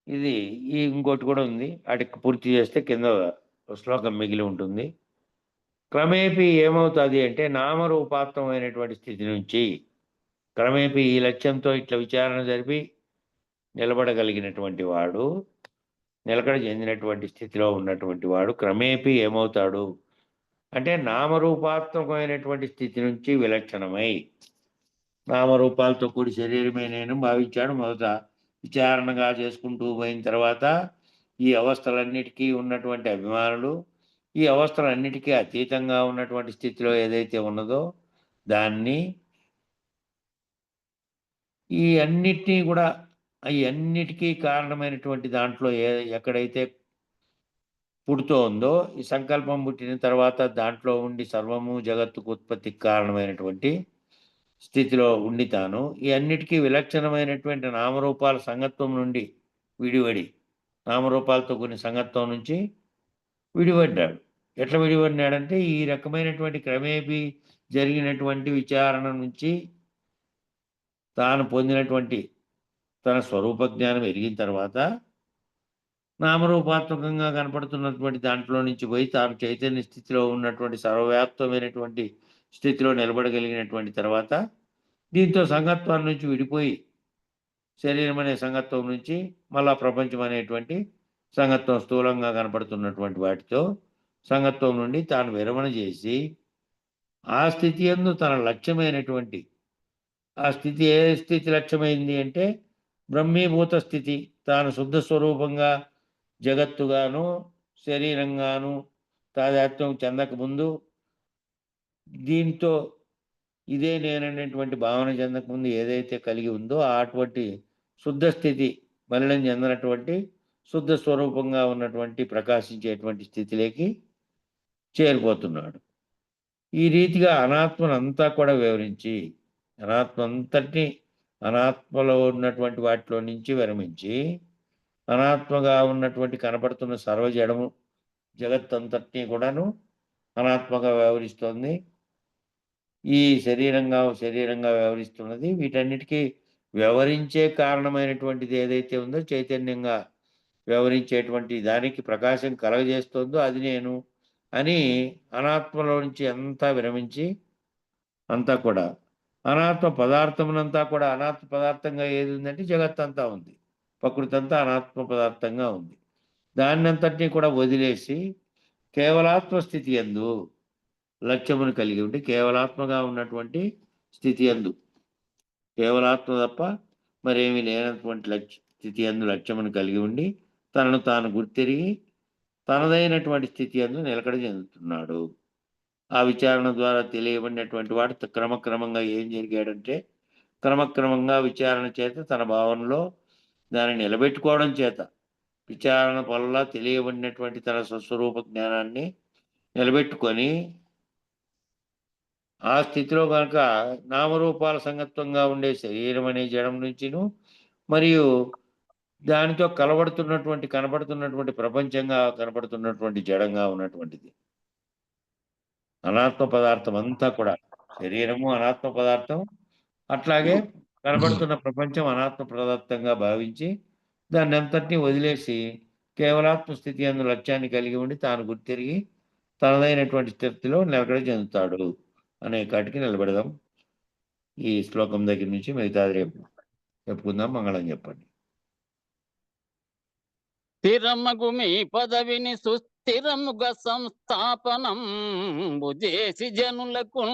ఇది ఇంకోటి కూడా ఉంది, వాటికి పూర్తి చేస్తే కింద శ్లోకం మిగిలి ఉంటుంది. క్రమేపీ ఏమవుతుంది అంటే నామరూపాత్మకమైనటువంటి స్థితి నుంచి క్రమేపీ ఈ లక్ష్యంతో ఇట్లా విచారణ జరిపి నిలబడగలిగినటువంటి వాడు, నిలకడ చెందినటువంటి స్థితిలో ఉన్నటువంటి వాడు క్రమేపీ ఏమవుతాడు అంటే నామరూపాత్మకమైనటువంటి స్థితి నుంచి విలక్షణమై, నామరూపాలతో కూడి శరీరమే నేను భావించాడు మొదట. విచారణగా చేసుకుంటూ పోయిన తర్వాత ఈ అవస్థలన్నిటికీ ఉన్నటువంటి అభిమానులు, ఈ అవస్థలన్నిటికీ అతీతంగా ఉన్నటువంటి స్థితిలో ఏదైతే ఉన్నదో దాన్ని, ఈ అన్నిటినీ కూడా ఈ అన్నిటికీ కారణమైనటువంటి దాంట్లో ఎక్కడైతే పుడుతూ ఉందో, ఈ సంకల్పం పుట్టిన తర్వాత దాంట్లో ఉండి సర్వము జగత్తుకు ఉత్పత్తికి కారణమైనటువంటి స్థితిలో ఉండి తాను ఈ అన్నిటికీ విలక్షణమైనటువంటి నామరూపాల సంగత్వం నుండి విడివడి, నామరూపాలతో కొన్ని సంగత్వం నుంచి విడిపడ్డాడు. ఎట్లా విడిపడినాడంటే ఈ రకమైనటువంటి క్రమేపీ జరిగినటువంటి విచారణ నుంచి తాను పొందినటువంటి తన స్వరూప జ్ఞానం ఎరిగిన తర్వాత నామరూపాత్మకంగా కనపడుతున్నటువంటి దాంట్లో నుంచి పోయి తాను చైతన్య స్థితిలో ఉన్నటువంటి సర్వవ్యాప్తమైనటువంటి స్థితిలో నిలబడగలిగినటువంటి తర్వాత దీంతో సంగత్వం నుంచి విడిపోయి శరీరం అనే సంగత్వం నుంచి మళ్ళా ప్రపంచం అనేటువంటి సంగత్వం స్థూలంగా కనపడుతున్నటువంటి వాటితో సంగత్వం నుండి తాను విరమణ చేసి ఆ స్థితి యందు తన లక్ష్యమైనటువంటి ఆ స్థితి ఏ స్థితి లక్ష్యమైంది అంటే బ్రహ్మీభూత స్థితి, తాను శుద్ధ స్వరూపంగా జగత్తుగాను శరీరంగాను తాదాత్మ్యం చెందక ముందు, దీంతో ఇదే నేననేటువంటి భావన చెందకముందు ఏదైతే కలిగి ఉందో అటువంటి శుద్ధ స్థితి, మలినం చెందినటువంటి శుద్ధ స్వరూపంగా ఉన్నటువంటి ప్రకాశించేటువంటి స్థితిలోకి చేరిపోతున్నాడు. ఈ రీతిగా అనాత్మను అంతా కూడా వివరించి, అనాత్మ అంతటినీ అనాత్మలో ఉన్నటువంటి వాటిలో నుంచి విరమించి, అనాత్మగా ఉన్నటువంటి కనపడుతున్న సర్వజడము జగత్తంతటినీ కూడాను అనాత్మగా వ్యవహరిస్తోంది. ఈ శరీరంగా వ్యవహరిస్తున్నది. వీటన్నిటికీ వ్యవహరించే కారణమైనటువంటిది ఏదైతే ఉందో చైతన్యంగా వ్యవహరించేటువంటి దానికి ప్రకాశం కలగజేస్తుందో అది నేను అని అనాత్మలో నుంచి అంతా విరమించి, అంతా కూడా అనాత్మ పదార్థమునంతా కూడా, అనాత్మ పదార్థంగా ఏది ఉందంటే జగత్తంతా ఉంది, ప్రకృతి అంతా అనాత్మ పదార్థంగా ఉంది. దాన్నంతటినీ కూడా వదిలేసి కేవలాత్మ స్థితి యందు లక్ష్యమును కలిగి ఉండి, కేవలాత్మగా ఉన్నటువంటి స్థితి యందు, కేవలాత్మ తప్ప మరేమీ లేనటువంటి స్థితి యందు లక్ష్యమును కలిగి ఉండి తనను తాను గుర్తెరిగి తనదైనటువంటి స్థితి యందు నిలకడ చెందుతున్నాడు. ఆ విచారణ ద్వారా తెలియబడినటువంటి వాడు క్రమక్రమంగా ఏం జరిగాడంటే క్రమక్రమంగా విచారణ చేత తన భావనలో దాన్ని నిలబెట్టుకోవడం చేత, విచారణ వల్ల తెలియబడినటువంటి తన స్వస్వరూప జ్ఞానాన్ని నిలబెట్టుకొని ఆ స్థితిలో కనుక నామరూపాల సంగత్వంగా ఉండే శరీరం అనే జడం నుంచిను మరియు దానితో కనపడుతున్నటువంటి ప్రపంచంగా కనపడుతున్నటువంటి జడంగా ఉన్నటువంటిది అనాత్మ పదార్థం అంతా కూడా, శరీరము అనాత్మ పదార్థం, అట్లాగే కనబడుతున్న ప్రపంచం అనాత్మ ప్రదత్తంగా భావించి దాన్ని అంతటినీ వదిలేసి కేవలాత్మ స్థితి అందు లక్ష్యాన్ని కలిగి ఉండి తాను గుర్తిరిగి తనదైనటువంటి స్థితిలో నిలకడ చెందుతాడు అనే కాటికి నిలబెడదాం. ఈ శ్లోకం దగ్గర నుంచి మిగతాది రేపు చెప్పుకుందాం. మంగళం చెప్పండి. స్థిరమగు మీ పదవిని సుస్థిరముగా సంస్థాపనం చేసి జనులకు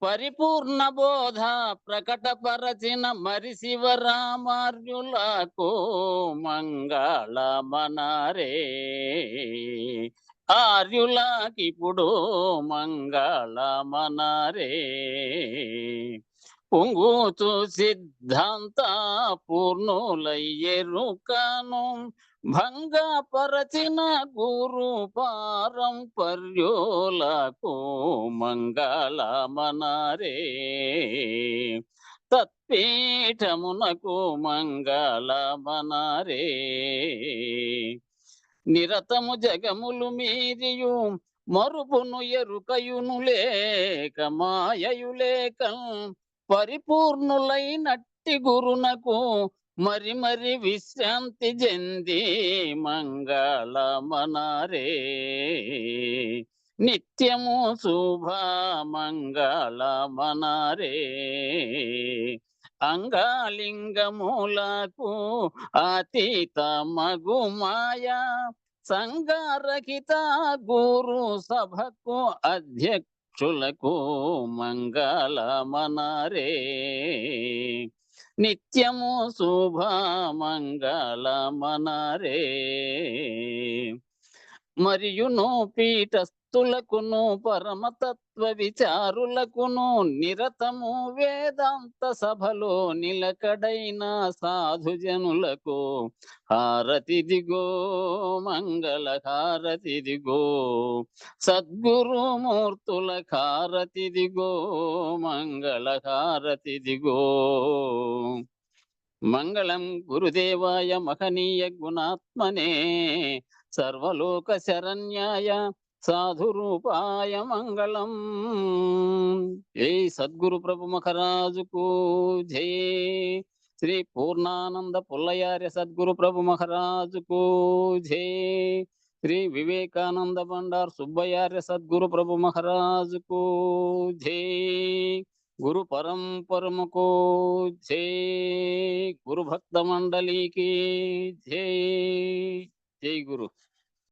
పరిపూర్ణ బోధ ప్రకటపరచిన మరి శివరామార్యులకు మంగళమనారే. ఆర్యులకిప్పుడు మంగళమనారే. పొంగుతూ సిద్ధాంత పూర్ణులయ్యెరుకను భంగపరచిన గురు పారంపర్యులకు మంగళమనారే. తత్పీఠమునకు మంగళమనారే. నిరతము జగములు మీరియు మరుపును ఎరుకయును లేక మాయయు లేక పరిపూర్ణులైనట్టి గురునకు మరి మరి విశ్రాంతి చెంది మంగళమనారే. నిత్యము శుభ మంగళమనారే. అంగాలింగములకు అతీత మగు మాయా సంగారహిత గురు సభకు అధ్యక్షులకు మంగళమనారే. నిత్యము శుభ మంగళమనారే. మరియును పీఠస్థులకును పరమతత్వ విచారులకును నిరతము వేదాంత సభలో నిలకడైన సాధుజనులకు హారతిదిగో మంగళ హారతిదిగో. సద్గురుమూర్తుల హారతిదిగో మంగళ హారతిదిగో. మంగళం గురుదేవాయ మహనీయ గుణాత్మనే సర్వలోక శరణ్యాయ సాధురూపాయ మంగళం. జై సద్గురు ప్రభు మహారాజుకు జై. శ్రీ పూర్ణానంద పుల్లయార్య సద్గురు ప్రభు మహారాజుకు జై. శ్రీ వివేకానంద బండార్ సుబ్బయార్య సద్గురు ప్రభు మహారాజుకు జై. గురు పరంపరముకు జై. గురు భక్త మండలికి జై. జై గురు.